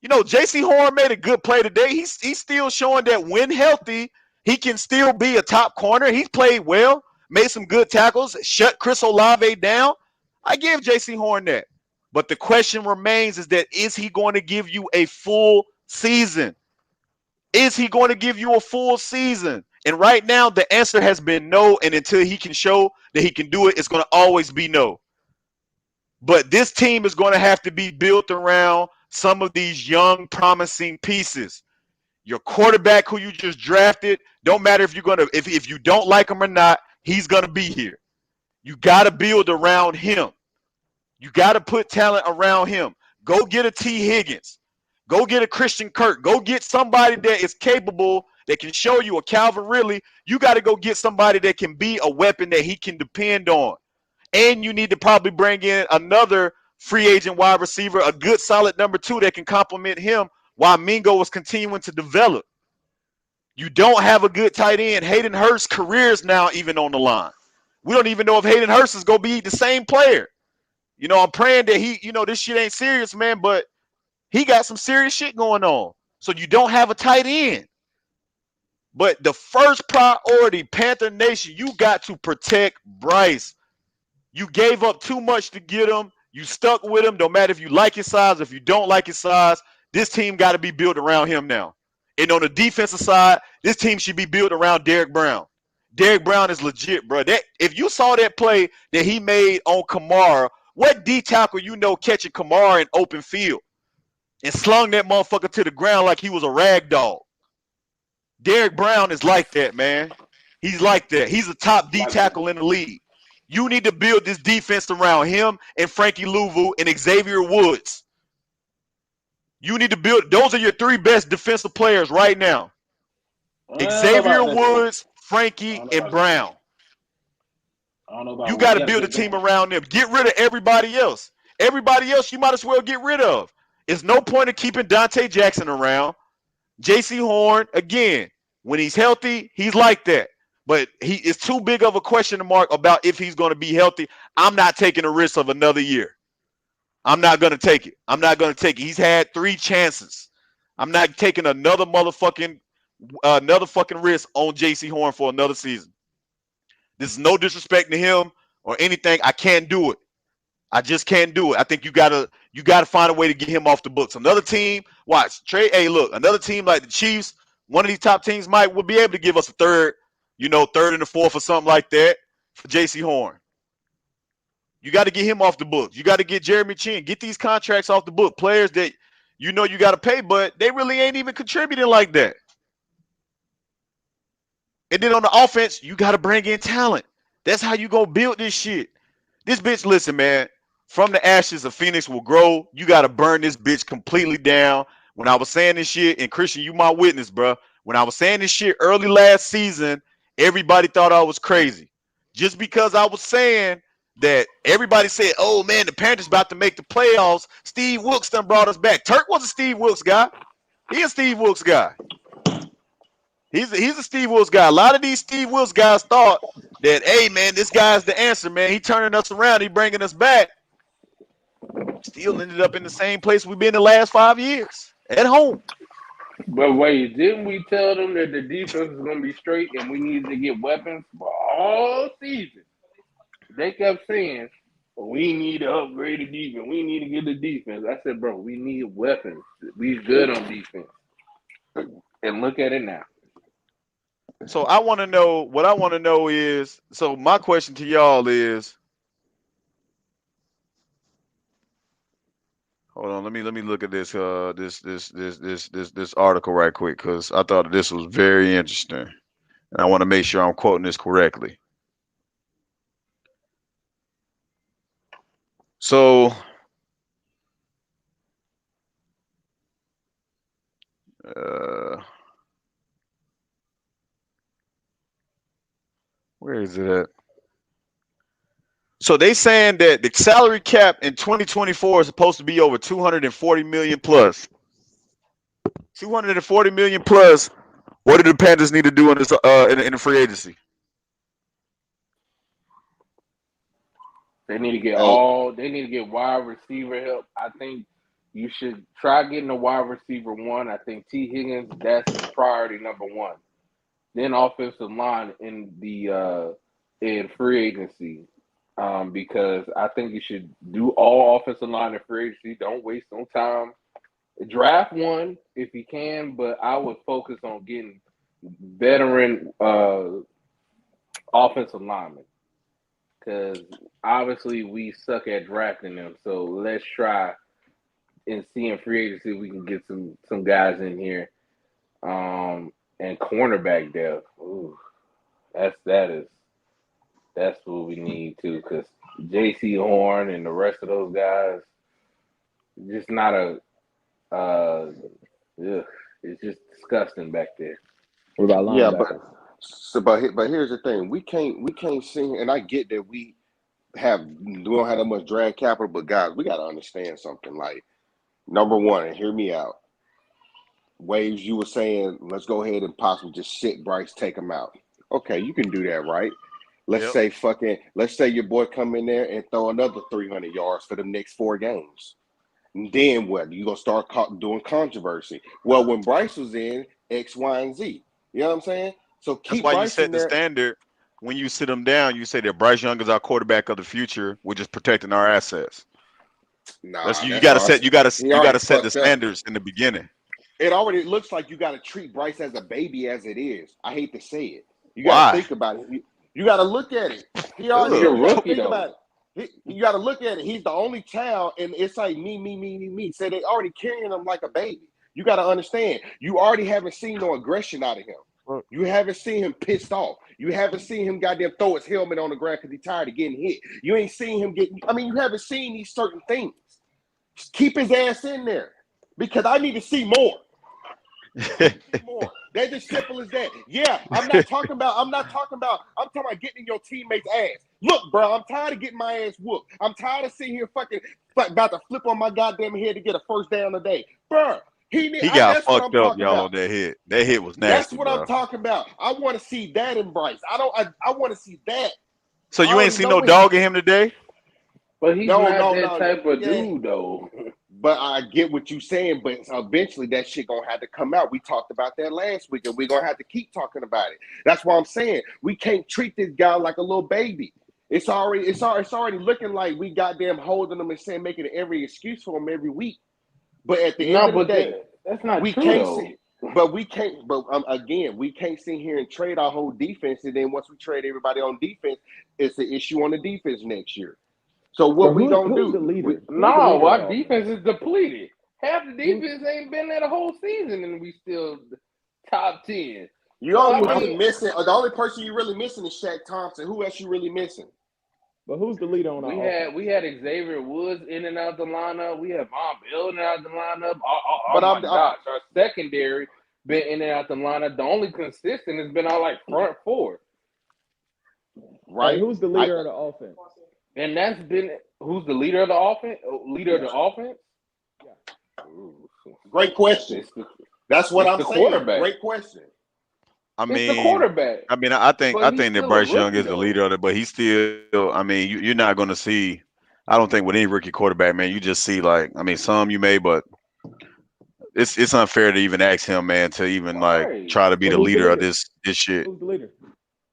You know, J.C. Horn made a good play today. He's still showing that when healthy, he can still be a top corner. He's played well, made some good tackles, shut Chris Olave down. I give J.C. Horn that. But the question remains is he going to give you a full season? Is he going to give you a full season? And right now, the answer has been no. And until he can show that he can do it, it's going to always be no. But this team is going to have to be built around some of these young, promising pieces. Your quarterback who you just drafted, don't matter if you don't like him or not, he's going to be here. You got to build around him. You got to put talent around him. Go get a T. Higgins. Go get a Christian Kirk. Go get somebody that is capable, that can show you a Calvin Ridley. You got to go get somebody that can be a weapon that he can depend on. And you need to probably bring in another free agent wide receiver, a good solid number 2 that can complement him while Mingo is continuing to develop. You don't have a good tight end. Hayden Hurst's career is now even on the line. We don't even know if Hayden Hurst is going to be the same player. You know, I'm praying that this shit ain't serious, man, but he got some serious shit going on. So you don't have a tight end. But the first priority, Panther Nation, you got to protect Bryce. You gave up too much to get him. You stuck with him. No matter if you like his size, if you don't like his size, this team got to be built around him now. And on the defensive side, this team should be built around Derrick Brown. Derrick Brown is legit, bro. If you saw that play that he made on Kamara, what D tackle catching Kamara in open field and slung that motherfucker to the ground like he was a rag dog? Derrick Brown is like that, man. He's like that. He's a top D tackle in the league. You need to build this defense around him and Frankie Louvu and Xavier Woods. You need to build. Those are your 3 best defensive players right now. Xavier Woods, Frankie, and Brown. I don't know about you got to build a team around them. Get rid of everybody else. Everybody else you might as well get rid of. There's no point in keeping Dante Jackson around. J.C. Horn, again, when he's healthy, he's like that. But he is too big of a question mark about if he's going to be healthy. I'm not taking a risk of another year. I'm not going to take it. He's had 3 chances. I'm not taking another fucking risk on J.C. Horn for another season. This is no disrespect to him or anything. I can't do it. I just can't do it. I think you gotta find a way to get him off the books. Another team, trade. Hey, look, another team like the Chiefs, one of these top teams will be able to give us a third and a fourth or something like that for J.C. Horn. You got to get him off the books. You got to get Jeremy Chin. Get these contracts off the book. Players that you got to pay, but they really ain't even contributing like that. And then on the offense, you got to bring in talent. That's how you go build this shit. This bitch, listen, man, from the ashes a phoenix will grow. You got to burn this bitch completely down. When I was saying this shit, and Christian, you my witness, bro. When I was saying this shit early last season, everybody thought I was crazy. Just because I was saying that everybody said, oh, man, the Panthers about to make the playoffs. Steve Wilkes done brought us back. Turk was a Steve Wilkes guy. He a Steve Wilkes guy. He's a Steve Wilkes guy. A lot of these Steve Wilkes guys thought that, hey, man, this guy's the answer, man. He turning us around. He bringing us back. Still ended up in the same place we've been the last 5 years, at home. But wait, didn't we tell them that the defense was going to be straight and we needed to get weapons for all season? They kept saying, we need to upgrade the defense. We need to get the defense. I said, bro, we need weapons. We good on defense. And look at it now. So what I want to know is, so my question to y'all is, hold on, let me look at this this article right quick, because I thought this was very interesting. And I want to make sure I'm quoting this correctly. So where is it at? So they saying that the salary cap in 2024 is supposed to be over 240 million plus. $240 million plus. What do the Panthers need to do in this in the free agency? They need to get Hey, They need to get wide receiver help. I think you should try getting a wide receiver one. I think T. Higgins, that's priority number one. Then offensive line in free agency. Because I think you should do all offensive line in free agency. Don't waste no time. Draft one if you can, but I would focus on getting veteran offensive linemen. Because obviously we suck at drafting them. So let's try and see in free agency if we can get some guys in here. And cornerback depth. Ooh, that's what we need too. Because J.C. Horn and the rest of those guys, just not a. It's just disgusting back there. What about yeah, linebackers? but here's the thing: we can't see, and I get that we don't have that much draft capital, but guys, we got to understand something. Like, number one, and hear me out. Waves, you were saying, let's go ahead and possibly just sit Bryce, take him out. Okay, you can do that, right? Let's say your boy come in there and throw another 300 yards for the next 4 games. And then what? You gonna start doing controversy? Well, when Bryce was in, X, Y, and Z. You know what I'm saying? So That's keep why you Bryce in set the there. standard. When you sit them down, you say that Bryce Young is our quarterback of the future. We're just protecting our assets. That's Nah, you that's got to all. set. He You got already to set the fucked up. standards in the beginning. It already looks like you got to treat Bryce as a baby as it is. I hate to say it. You got to Why? think about it. You got to look at it. He already. He's a Ugh. You got to rookie think about though. it. You got to look at it. He's the only child, and it's like me. So they already carrying him like a baby. You got to understand. You already haven't seen no aggression out of him. You haven't seen him pissed off. You haven't seen him goddamn throw his helmet on the ground because he's tired of getting hit. You ain't seen him get. I mean, you haven't seen these certain things. Just keep his ass in there because I need to see more. More. That's as simple as that. Yeah, I'm talking about getting in your teammates' ass. Look, bro, I'm tired of getting my ass whooped. I'm tired of sitting here fucking about to flip on my goddamn head to get a first down a day. Bro, He got that's what I'm fucked up, talking y'all, about. on that hit. That hit was That's nasty, what I'm bro. talking about. I want to see that in Bryce. I want to see that. So I you ain't already seen know no what he dog in him today? But he's no, not no, that no. type of Yeah. dude though. But I get what you're saying, but eventually that shit gonna have to come out. We talked about that last week, and we're gonna have to keep talking about it. That's why I'm saying we can't treat this guy like a little baby. It's already looking like we goddamn holding him and saying making every excuse for him every week. But at the end No, of the but day, that's not we true can't though. see. But we can't. But again, we can't sit here and trade our whole defense, and then once we trade everybody on defense, it's an issue on the defense next year. So So what we gonna who's the do? leader? Who's the No, leader of the our offense? defense is depleted. Half the Who, defense ain't been there the whole season, and we still top 10. You So only I really mean, missing, or the only person you really missing is Shaq Thompson. Who else you really missing? but who's the leader on we our had offense? we had Xavier Woods in and out the lineup. We had Von Bell in and out the lineup. Oh But my gosh, our secondary been in and out the lineup. The only consistent has been our like front four, Hey, right. who's the leader of the offense? and that's been who's the leader of the offense. Leader of the offense. Ooh, Great question. That's what it's I'm the saying. quarterback. Great question. It's the quarterback. I But he's think that still a Bryce Young rookie is the though. leader of it, but he's still. I mean, you're not going to see. I don't think with any rookie quarterback, man, you just see like. I mean, some you may, but it's unfair to even ask him, man, to even like Right. try to be So the who's the leader of leader? this shit. Who's the leader?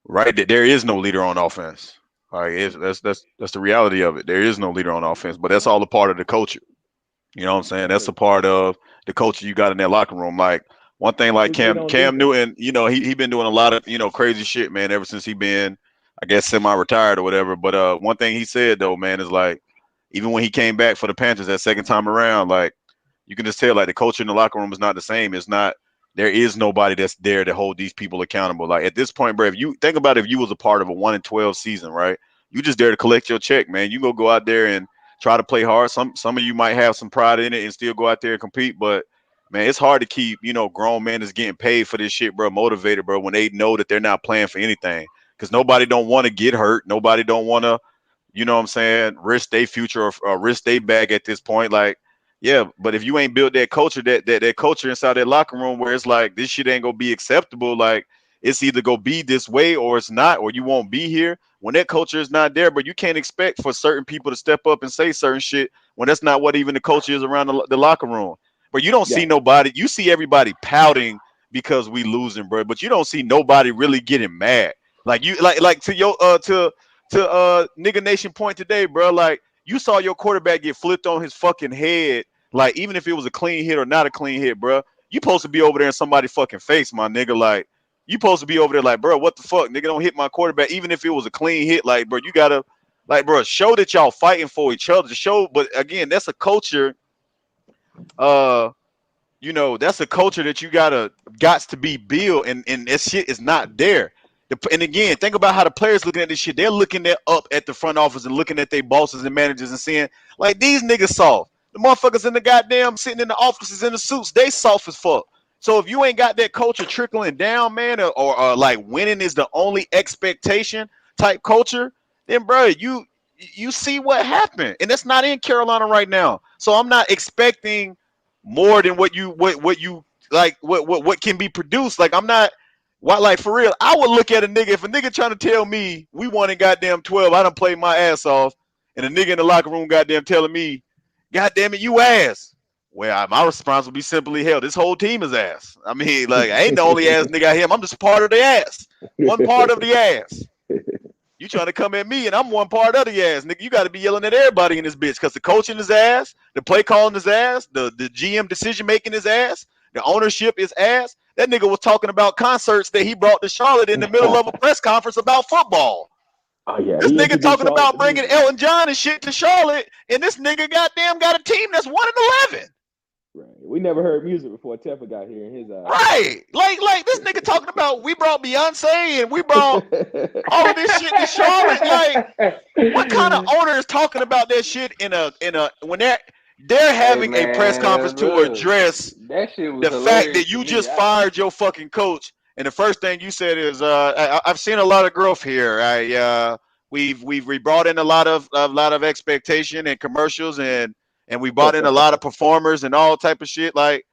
Right? There is no leader on offense. Like that's the reality of it. There is no leader on offense, but that's all a part of the culture. You know what I'm saying? That's a part of the culture you got in that locker room. Like one thing, like Who's the leader on Cam defense? Newton, he been doing a lot of crazy shit, man, ever since he been, I guess, semi-retired or whatever. But one thing he said though, man, is like even when he came back for the Panthers that second time around, like you can just tell like the culture in the locker room is not the same. It's not. There is nobody that's there to hold these people accountable. Like at this point, bro, if you think about if you was a part of a 1-12 season, right? You just there to collect your check, man. You go out there and try to play hard. Some of you might have some pride in it and still go out there and compete, but man, it's hard to keep grown men that's getting paid for this shit, bro, motivated, bro, when they know that they're not playing for anything. Because nobody don't want to get hurt. Nobody don't want to, you know what I'm saying, risk their future or risk their bag at this point. Like Yeah, but if you ain't built that culture, that culture inside that locker room where it's like this shit ain't gonna be acceptable, like it's either gonna be this way or it's not, or you won't be here. When that culture is not there, but you can't expect for certain people to step up and say certain shit when that's not what even the culture is around the locker room. But you don't see Yeah, nobody. You see everybody pouting because we losing, bro. But you don't see nobody really getting mad. Like you, like to your nigga nation point today, bro. Like you saw your quarterback get flipped on his fucking head. Like even if it was a clean hit or not a clean hit, bro, you supposed to be over there in somebody's fucking face, my nigga. Like you supposed to be over there, like, bro, what the fuck, nigga? Don't hit my quarterback, even if it was a clean hit. Like, bro, you gotta, like, bro, show that y'all fighting for each other. Show, but again, that's a culture. Uh, that's a culture that you gots to be built, and that shit is not there. And again, think about how the players looking at this shit. They're looking at up at the front office and looking at their bosses and managers and saying, like, these niggas soft. The motherfuckers in the goddamn sitting in the offices in the suits, they soft as fuck. So if you ain't got that culture trickling down, man, or like winning is the only expectation type culture, then bro, you see what happened, and that's not in Carolina right now. So I'm not expecting more than what you like what can be produced. Like I'm not why like for real. I would look at a nigga if a nigga trying to tell me we won in goddamn 12. I done played my ass off, and a nigga in the locker room goddamn telling me, goddamn it, you ass. Well, my response would be simply, hell, this whole team is ass. I mean, like I ain't the only ass nigga I am. I'm just part of the ass, one part of the ass. You trying to come at me, and I'm one part of the ass, nigga. You got to be yelling at everybody in this bitch because the coaching is ass, the play calling is ass, the GM decision making is ass, the ownership is ass. That nigga was talking about concerts that he brought to Charlotte in the middle of a press conference about football. oh yeah, This he nigga introduced talking Charlotte about to bringing music. Elton John and shit to Charlotte, and this nigga goddamn got a team that's 1-11. Right. We never heard music before Teffa got here in his eyes. Right, like this nigga talking about we brought Beyonce and we brought all of this shit to Charlotte, like. What kind of owner is talking about that shit in a when they're Hey having a press conference man, to look, address that shit was the fact hilarious that to you me. just fired your fucking coach, and the first thing you said is, I've seen a lot of growth here. We brought in a lot of expectation and commercials, and we brought in a lot of performers and all type of shit. Like,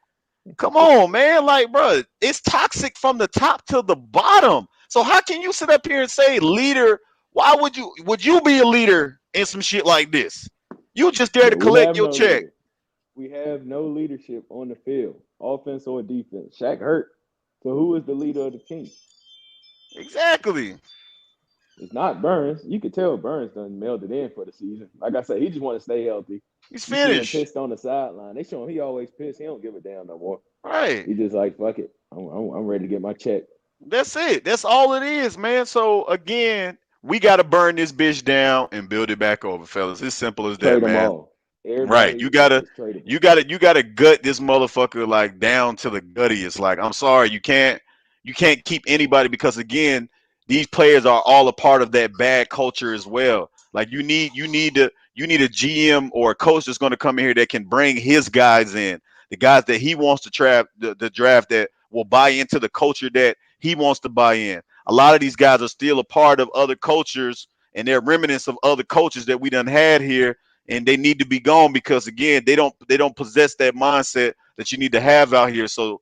come on, man. Like, bro, it's toxic from the top to the bottom. So how can you sit up here and say leader? Why would you be a leader in some shit like this? You just there to But we collect have your no check. leader. We have no leadership on the field, offense or defense. Shaq hurt. So who is the leader of the team? Exactly. It's not Burns. You could tell Burns done mailed it in for the season. Like I said, he just want to stay healthy. He's You see him finished. pissed on the sideline. They show him he always pissed. He don't give a damn no more. Right. He just like, fuck it. I'm ready to get my check. That's it. That's all it is, man. So again, we gotta burn this bitch down and build it back over, fellas. It's simple as that, Trade them man. all. Right. Everybody You gotta is tradable. you gotta you gotta gut this motherfucker like down to the guttiest. Like, I'm sorry, you can't keep anybody because again, these players are all a part of that bad culture as well. Like you need a GM or a coach that's gonna come in here that can bring his guys in, the guys that he wants to trap the draft that will buy into the culture that he wants to buy in. A lot of these guys are still a part of other cultures and they're remnants of other coaches that we done had here, and they need to be gone because again they don't possess that mindset that you need to have out here. So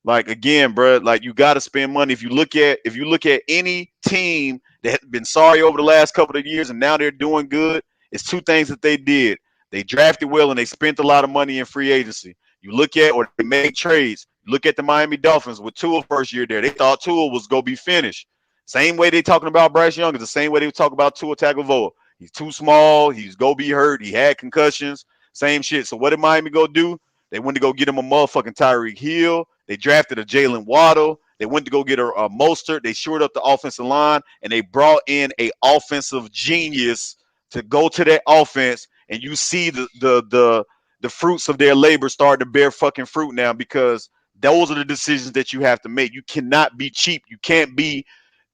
like again, bro, like you got to spend money. If you look at any team that has been sorry over the last couple of years and now they're doing good, it's two things that they did. They drafted well and they spent a lot of money in free agency. You look at or they made trades. You look at the Miami Dolphins with Tua first year there. They thought Tua was gonna be finished. Same way they talking about Bryce Young is the same way they talk about Tua Tagovailoa. He's too small. He's gonna be hurt. He had concussions. Same shit. So what did Miami go do? They went to go get him a motherfucking Tyreek Hill. They drafted a Jalen Waddle. They went to go get a Mostert. They shored up the offensive line, and they brought in a offensive genius to go to that offense. And you see the fruits of their labor starting to bear fucking fruit now because those are the decisions that you have to make. You cannot be cheap. You can't be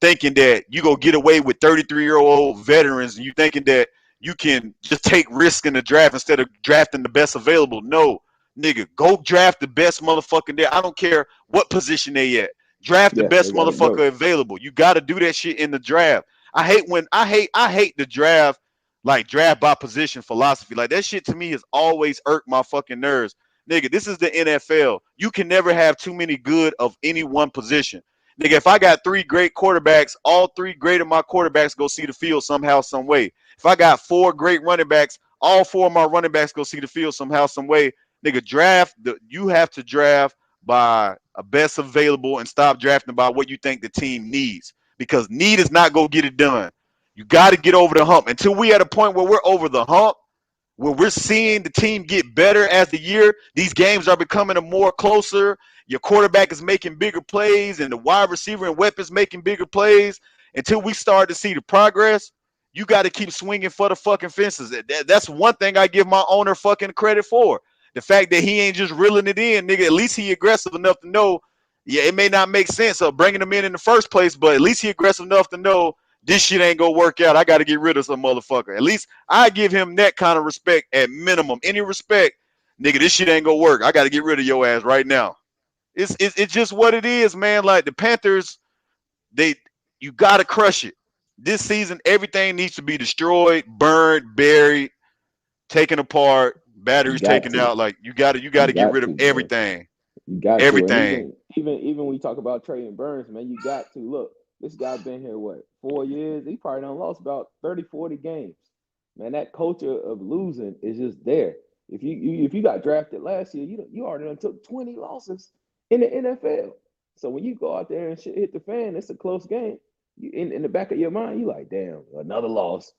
thinking that you go get away with 33-year-old veterans and you thinking that you can just take risk in the draft instead of drafting the best available. No, nigga, go draft the best motherfucker there. I don't care what position they at. Draft the Yeah, they best got to go. motherfucker available. You got to do that shit in the draft. I hate the draft like draft by position philosophy. Like that shit to me has always irked my fucking nerves. Nigga, this is the NFL. You can never have too many good of any one position. Nigga, if I got 3 great quarterbacks, all 3 great of my quarterbacks go see the field somehow, some way. If I got 4 great running backs, all 4 of my running backs go see the field somehow, some way. Nigga, you have to draft by a best available and stop drafting by what you think the team needs. Because need is not gonna get it done. You got to get over the hump. Until we at a point where we're over the hump, where we're seeing the team get better as the year, these games are becoming a more closer. Your quarterback is making bigger plays, and the wide receiver and weapons making bigger plays. Until we start to see the progress, you got to keep swinging for the fucking fences. That's one thing I give my owner fucking credit for. The fact that he ain't just reeling it in, nigga. At least he aggressive enough to know, yeah, it may not make sense of bringing him in the first place, but at least he aggressive enough to know this shit ain't gonna work out. I got to get rid of some motherfucker. At least I give him that kind of respect at minimum. Any respect, nigga, this shit ain't gonna work. I got to get rid of your ass right now. It's just what it is, man. Like the Panthers, you got to crush it. This season, everything needs to be destroyed, burned, buried, taken apart, You batteries got taken to. out. Like you got You to get got rid of to, bro. everything. You got to. And Everything. even when you talk about trading Burns, man, you got to look. This guy been here what 4 years? He probably done lost about 30, 40 games. Man, that culture of losing is just there. If you got drafted last year, you already done took 20 losses in the NFL. So when you go out there and shit hit the fan, it's a close game. You in the back of your mind, you like, damn, another loss.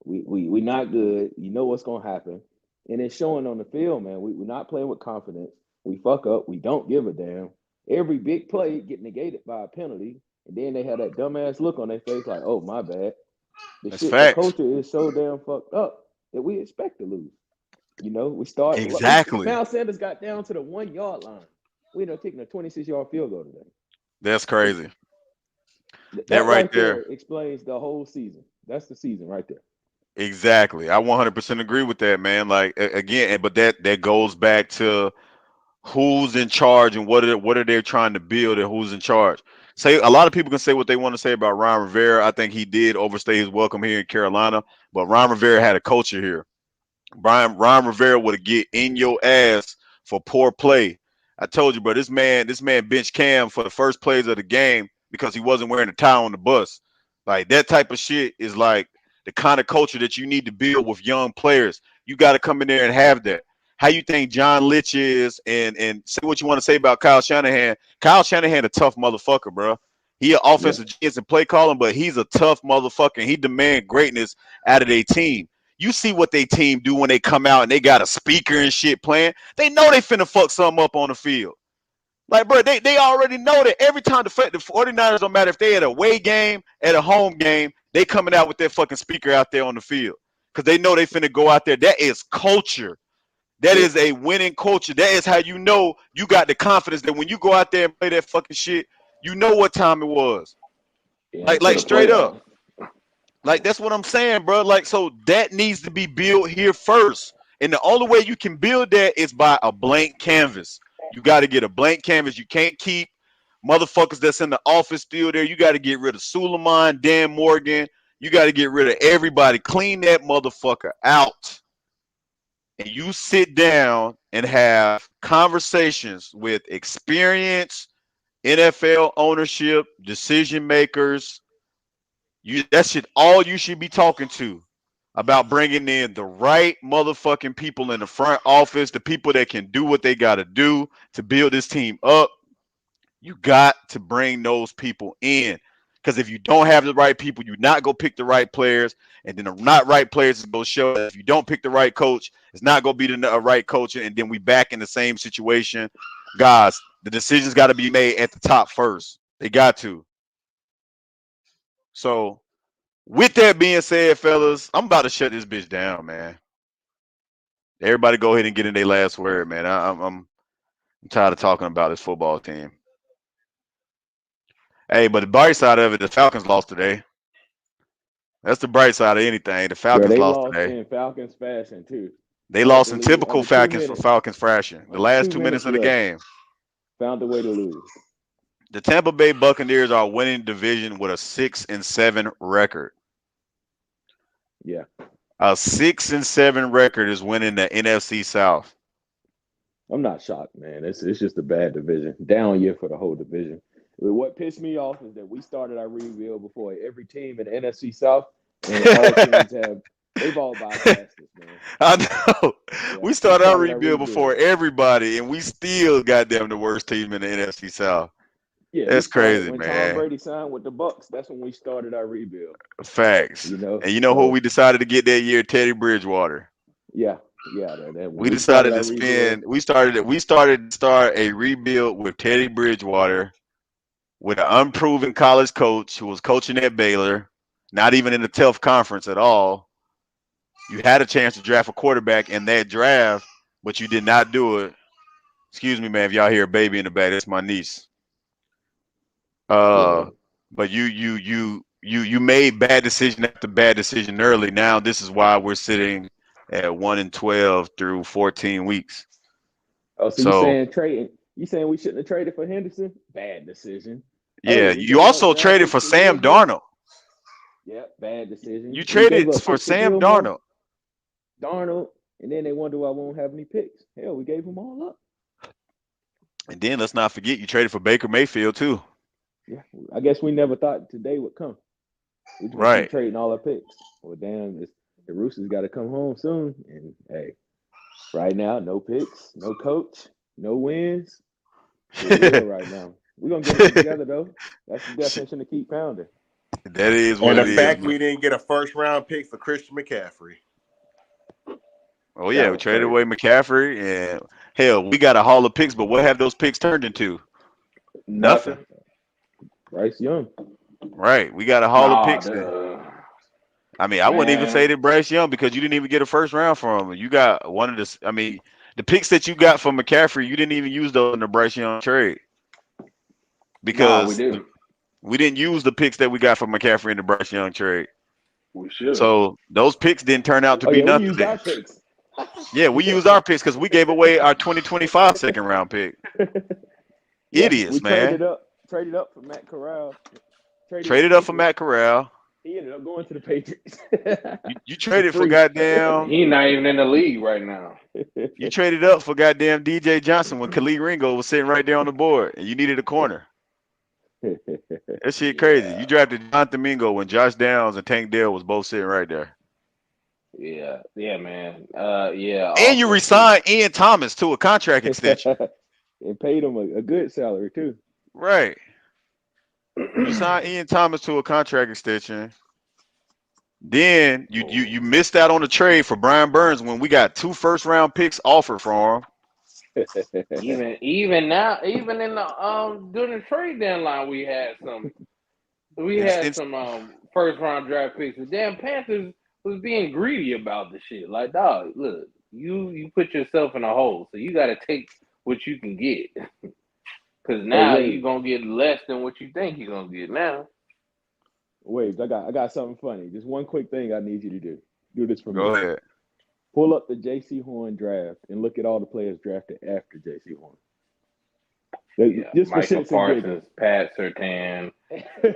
We not good. You know what's gonna happen. And it's showing on the field, man. We're not playing with confidence. We fuck up. We don't give a damn. Every big play get negated by a penalty, and then they have that dumbass look on their face like, "Oh, my bad." That's The facts. culture is so damn fucked up that we expect to lose. We start. Exactly. Miles Sanders got down to the 1 yard line. We ended up taking a 26-yard field goal today. That's crazy. That That right right there. there explains the whole season. That's the season right there. Exactly. I 100% agree with that, man. Like again, but that goes back to who's in charge and what are they trying to build and who's in charge. Say a lot of people can say what they want to say about Ron Rivera. I think he did overstay his welcome here in Carolina, but Ron Rivera had a culture here. Ron Rivera would get in your ass for poor play. I told you, bro. This man benched Cam for the first plays of the game because he wasn't wearing a tie on the bus. Like that type of shit is like the kind of culture that you need to build with young players. You got to come in there and have that. How you think John Lynch is, and say what you want to say about Kyle Shanahan. Kyle Shanahan a tough motherfucker, bro. He an Yeah. offensive genius and play calling, but he's a tough motherfucker. He demand greatness out of their team. You see what they team do when they come out and they got a speaker and shit playing. They know they finna fuck something up on the field. Like, bro, they already know that every time the 49ers, don't matter if they at a away game, at a home game, they coming out with their fucking speaker out there on the field. Because they know they finna go out there. That is culture. That Yeah. is a winning culture. That is how you know you got the confidence that when you go out there and play that fucking shit, you know what time it was. Yeah. Like, To like the straight up. playoffs. Like that's what I'm saying, bro. Like so that needs to be built here first. And the only way you can build that is by a blank canvas. You got to get a blank canvas. You can't keep motherfuckers that's in the office still there. You got to get rid of Suleiman, Dan Morgan. You got to get rid of everybody. Clean that motherfucker out. And you sit down and have conversations with experienced NFL ownership, decision makers, that shit all you should be talking to about bringing in the right motherfucking people in the front office, the people that can do what they got to do to build this team up. You got to bring those people in. Because if you don't have the right people, you're not going to pick the right players. And then the not right players is going to show that if you don't pick the right coach, it's not going to be the right coach. And then we back in the same situation. Guys, the decisions got to be made at the top first. They got to. So with that being said, fellas, I'm about to shut this bitch down, man. Everybody go ahead and get in their last word, man. I'm tired of talking about this football team. Hey, but the bright side of it, the Falcons lost today. That's the bright side of anything. The Bro, Falcons they lost lost today. in Falcons fashion too. They Held lost the in lead typical under 2 Falcons minutes. fashion. The Under last 2 2 minutes minutes of the left. game. Found a way to lose. The Tampa Bay Buccaneers are winning division with a 6-7 record. Yeah. A 6-7 record is winning the NFC South. I'm not shocked, man. It's just a bad division. Down year for the whole division. What pissed me off is that we started our rebuild before every team in the NFC South, and all teams they've all bypassed us, man. I know. Yeah, We started our our rebuild before everybody, and we still got them the worst team in the NFC South. Yeah, we That's started crazy, when Tom man. Brady signed with the Bucks. That's when we started our rebuild. Facts. You know, And you know who we decided to get that year? Teddy Bridgewater. Yeah. We decided to spend. We started to start a rebuild with Teddy Bridgewater, with an unproven college coach who was coaching at Baylor, not even in the tough conference at all. You had a chance to draft a quarterback in that draft, but you did not do it. Excuse me, man, if y'all hear a baby in the back, that's my niece. But you made bad decision after bad decision early. Now this is why we're sitting at 1-12 through 14 weeks. Oh, so you saying trading? You saying we shouldn't have traded for Henderson? Bad decision. Yeah, you also traded for Sam Darnold. Yep, bad decision. You traded for Sam Darnold. And then they wonder why we won't have any picks. Hell, we gave them all up. And then let's not forget you traded for Baker Mayfield too. Yeah, I guess we never thought today would come. We just keep trading all our picks. Well, damn, the Roosters got to come home soon. And hey, right now, no picks, no coach, no wins. We're real right now. We're gonna get it together though. That's the definition to keep pounding. That is what and it the is. fact we didn't get a first round pick for Christian McCaffrey. Oh yeah, we traded away McCaffrey, and hell, we got a haul of picks, but what have those picks turned into? Nothing. Bryce Young. Right, we got a haul of picks. I mean, I wouldn't even say that Bryce Young because you didn't even get a first round from him. You got one of the. I mean, the picks that you got from McCaffrey, you didn't even use those in the Bryce Young trade because we didn't use the picks that we got from McCaffrey in the Bryce Young trade. We should. So those picks didn't turn out to be nothing. We used our picks. Yeah, we used our picks because we gave away our 2025 second round pick. Idiots, man. Traded up for Matt Corral. Traded up for Matt Corral. He ended up going to the Patriots. you traded for goddamn. He's not even in the league right now. You traded up for goddamn DJ Johnson when Khalid Ringo was sitting right there on the board, and you needed a corner. That shit crazy. You drafted Jonathan Mingo when Josh Downs and Tank Dell was both sitting right there. Yeah, man. Yeah. And you resigned Ian Thomas to a contract extension. And paid him a good salary too. Right. You signed Ian Thomas to a contract extension. Then you missed out on the trade for Brian Burns when we got 2 first round picks offered for him. even now, even in the during the trade deadline, we had some first round draft picks. The damn Panthers was being greedy about the shit. Like, dog, look, you put yourself in a hole, so you got to take what you can get. Because now you're gonna get less than what you think you're gonna get now. Wait, I got something funny. Just one quick thing I need you to do. Do this for me. Go ahead. Pull up the J.C. Horn draft and look at all the players drafted after J.C. Horn. Just Michael Parsons, Pat Surtain.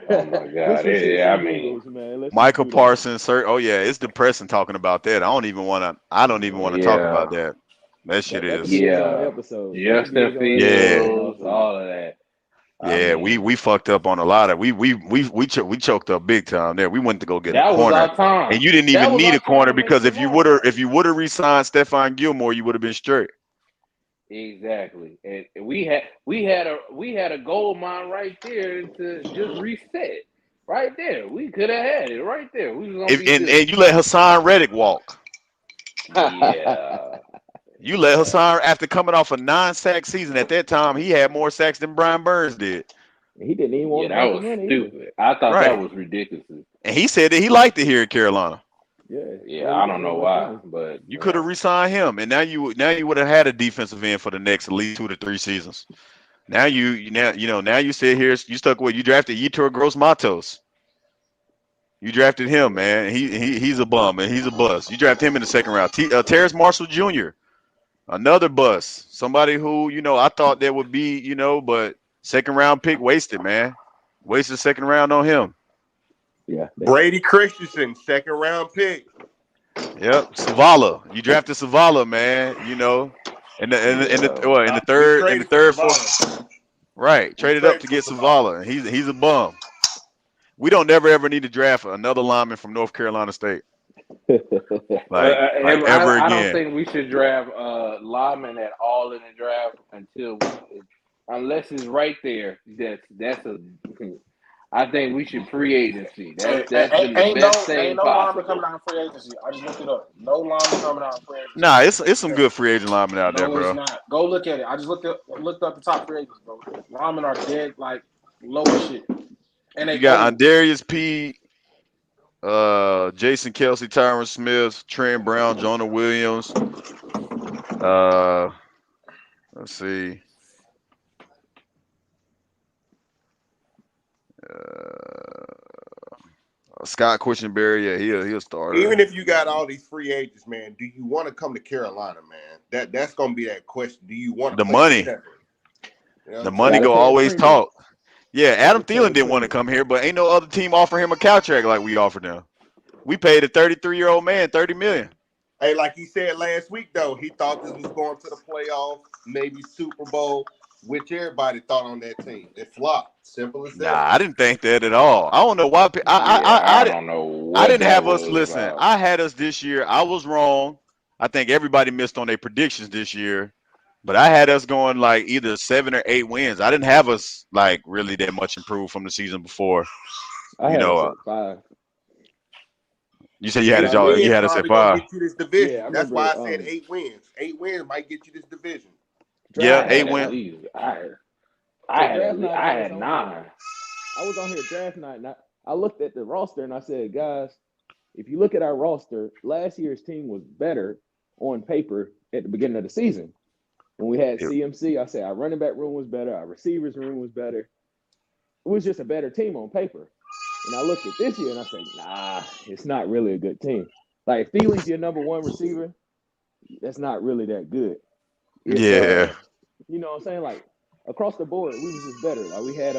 Oh my God! I mean, Michael Parsons, sir. Oh yeah, it's depressing talking about that. I don't even want to talk about that. That shit is. Yeah. Justin Fields, all of that. Yeah, we fucked up on a lot of we choked up big time there. We went to go get a corner, and you didn't even need a corner because if you would have re-signed Stephon Gilmore, you would have been straight. Exactly, and we had a gold mine right there to just reset. Right there, we could have had it right there. We was and you let Hassan Reddick walk. Yeah. You let Hassan, after coming off a 9-sack season, at that time, he had more sacks than Brian Burns did. He didn't even want that was stupid. I thought that was ridiculous. And he said that he liked it here in Carolina. Yeah, I don't know why, but you could have re-signed him, and now you would have had a defensive end for the next at least 2 to 3 seasons. Now you sit here, you stuck with you drafted Yetur Gross-Matos. You drafted him, man. He's a bum, and he's a bust. You drafted him in the second round. Terrace Marshall Jr. Another bust. Somebody who, I thought there would be, but second round pick wasted, man. Wasted second round on him. Yeah. Brady Christensen, second round pick. Yep, Savala. You drafted Savala, man. You know, in the We third, traded for fourth, Savala. right? We Traded up traded to for get Savala. Savala, and he's a bum. We don't never ever need to draft another lineman from North Carolina State, like ever I don't again. think we should draft linemen at all in the draft unless it's right there. That's a. I think we should free agency. That's been the best Ain't thing no lineman possible. coming out in free agency. I just looked it up. No lineman coming out in free agency. Nah, it's some good free agent linemen out there, No, it's bro. not. Go look at it. I just looked up the top free agents, bro. Linemen are dead like low as shit, and they You got old. Andarius P, Jason Kelsey, Tyron Smith, Trent Brown, Jonah Williams. Let's see. Scott Queshenberry, yeah, he'll starter. Even if you got all these free agents, man, do you want to come to Carolina, man? That's gonna be that question. Do you want to The play money, center? You know what the I'm money saying? Gotta go pay a always premium. talk. Yeah, Adam Gotta pay a Thielen didn't want to premium. come here, but ain't no other team offer him a contract like we offered him. We paid a 33-year-old man $30 million. Hey, like he said last week, though, he thought this was going to the playoffs, maybe Super Bowl, which everybody thought on that team. It flopped. Simple as Nah, that. I didn't think that at all. I don't know why. Yeah, I don't know I what didn't that have us. was Listen, about. I had us this year. I was wrong. I think everybody missed on their predictions this year, but I had us going like either 7 or 8 wins. I didn't have us like really that much improved from the season before. I You had us know, at 5. you said you had 8 us But I y'all. You wins remember, had us at probably going to 5. get you this yeah, I division. That's remember why I said 8 wins. 8 wins might get you this division. Yeah, draft I night. had 8 at wins. least So draft night, I had 9. I was on here draft night, and I looked at the roster and I said, guys, if you look at our roster, last year's team was better on paper at the beginning of the season. When we had CMC, I said our running back room was better, our receivers room was better. It was just a better team on paper. And I looked at this year and I said, nah, it's not really a good team. Like if Thiele's your number one receiver, that's not really that good. If Yeah, you know what I'm saying, like across the board, we was just better. Like we had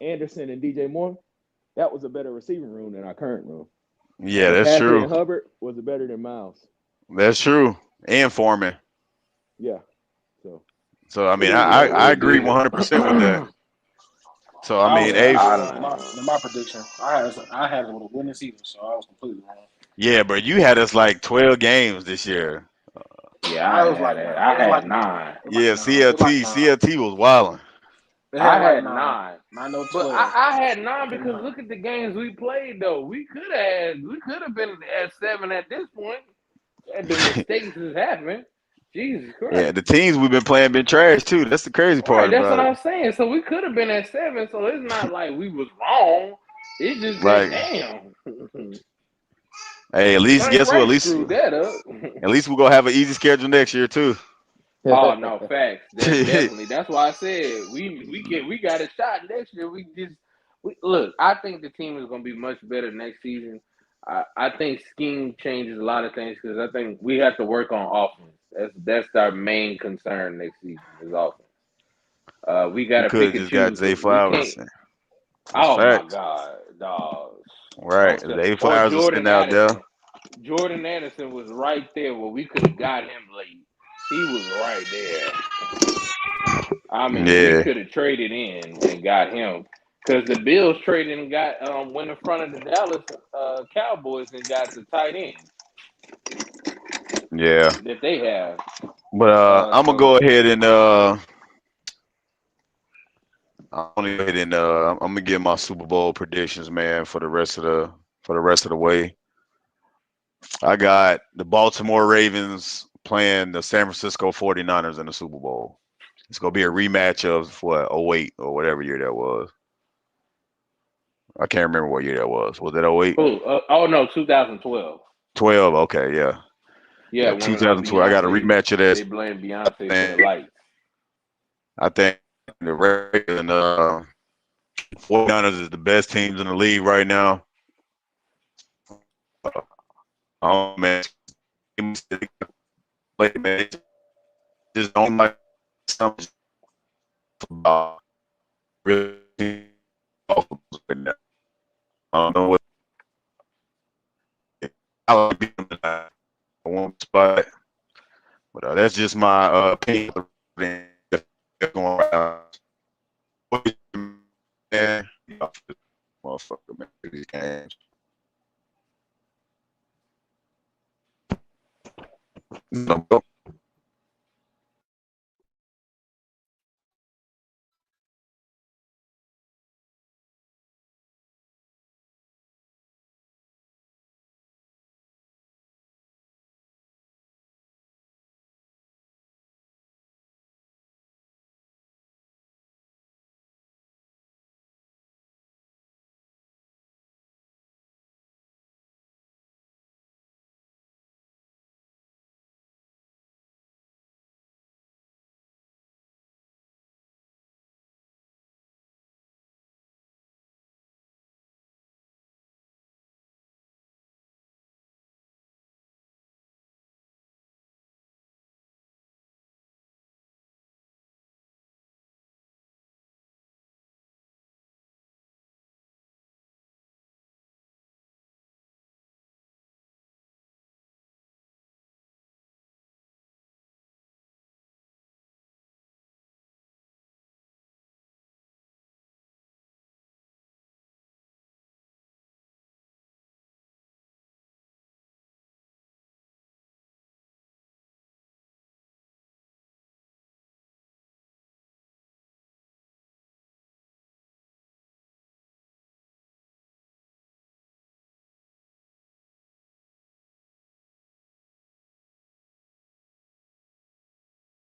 Anderson and DJ Moore. That was a better receiving room than our current room. yeah, that's McCaffrey true. and Hubbard was better than Miles. That's true. And Foreman. Yeah. So So I it mean, is what it I is. agree 100% with that. So I I was mean, right hey, I in my prediction. I had it with a winning season, so I was completely wrong. yeah, bro, you had us like 12 games this year. Yeah, I was like 9. I It was had like 9. 9. It was like Yeah, 9. It was like 9. CLT was wilding. It I had like had 9. 9. Not no But 12. I had 9 Okay, because 9. look at the games we played though. We could have been at 7 at this point. And the mistakes has happened. Jesus Yeah, Christ. the teams we've been playing been trash too. That's the crazy Right, part that's what about it. I'm saying. So we could have been at 7. So it's not like we was wrong. It's just that Like, damn. hey, at least Frank guess what? Reich screwed that up. At least we're gonna have an easy schedule next year too. Oh no, facts. That's definitely. That's why I said we got a shot next year. Look. I think the team is going to be much better next season. I think scheme changes a lot of things because I think we have to work on offense. That's our main concern next season is offense. We got We to could pick have and just got choose. Zay We can't. Flowers. That's Oh my facts. God, dog. Right. Zay Or Flowers was Jordan sitting out there. Addison. Jordan Anderson was right there where we could have got him late. He was right there. I mean, we Yeah. could have traded in and got him because the Bills traded and got went in front of the Dallas Cowboys and got the tight end Yeah. that they have. But I'm gonna So go ahead and I'm gonna give my Super Bowl predictions, man, for the rest of the way. I got the Baltimore Ravens playing the San Francisco 49ers in the Super Bowl. It's gonna be a rematch of what, '08 or whatever year that was. I can't remember what year that was. Was it '08? oh no, 2012. 12. Okay, yeah. Yeah, Yeah, when 2012. I got a Beyonce rematch of this. they blamed Beyonce for the lights. I think the Ravens and 49ers is the best teams in the league right now. Oh man, man, just don't like something about really right now. I don't know what I like being I want spot, but that's just my opinion. Going around. Man, motherfucker, man, these games. No,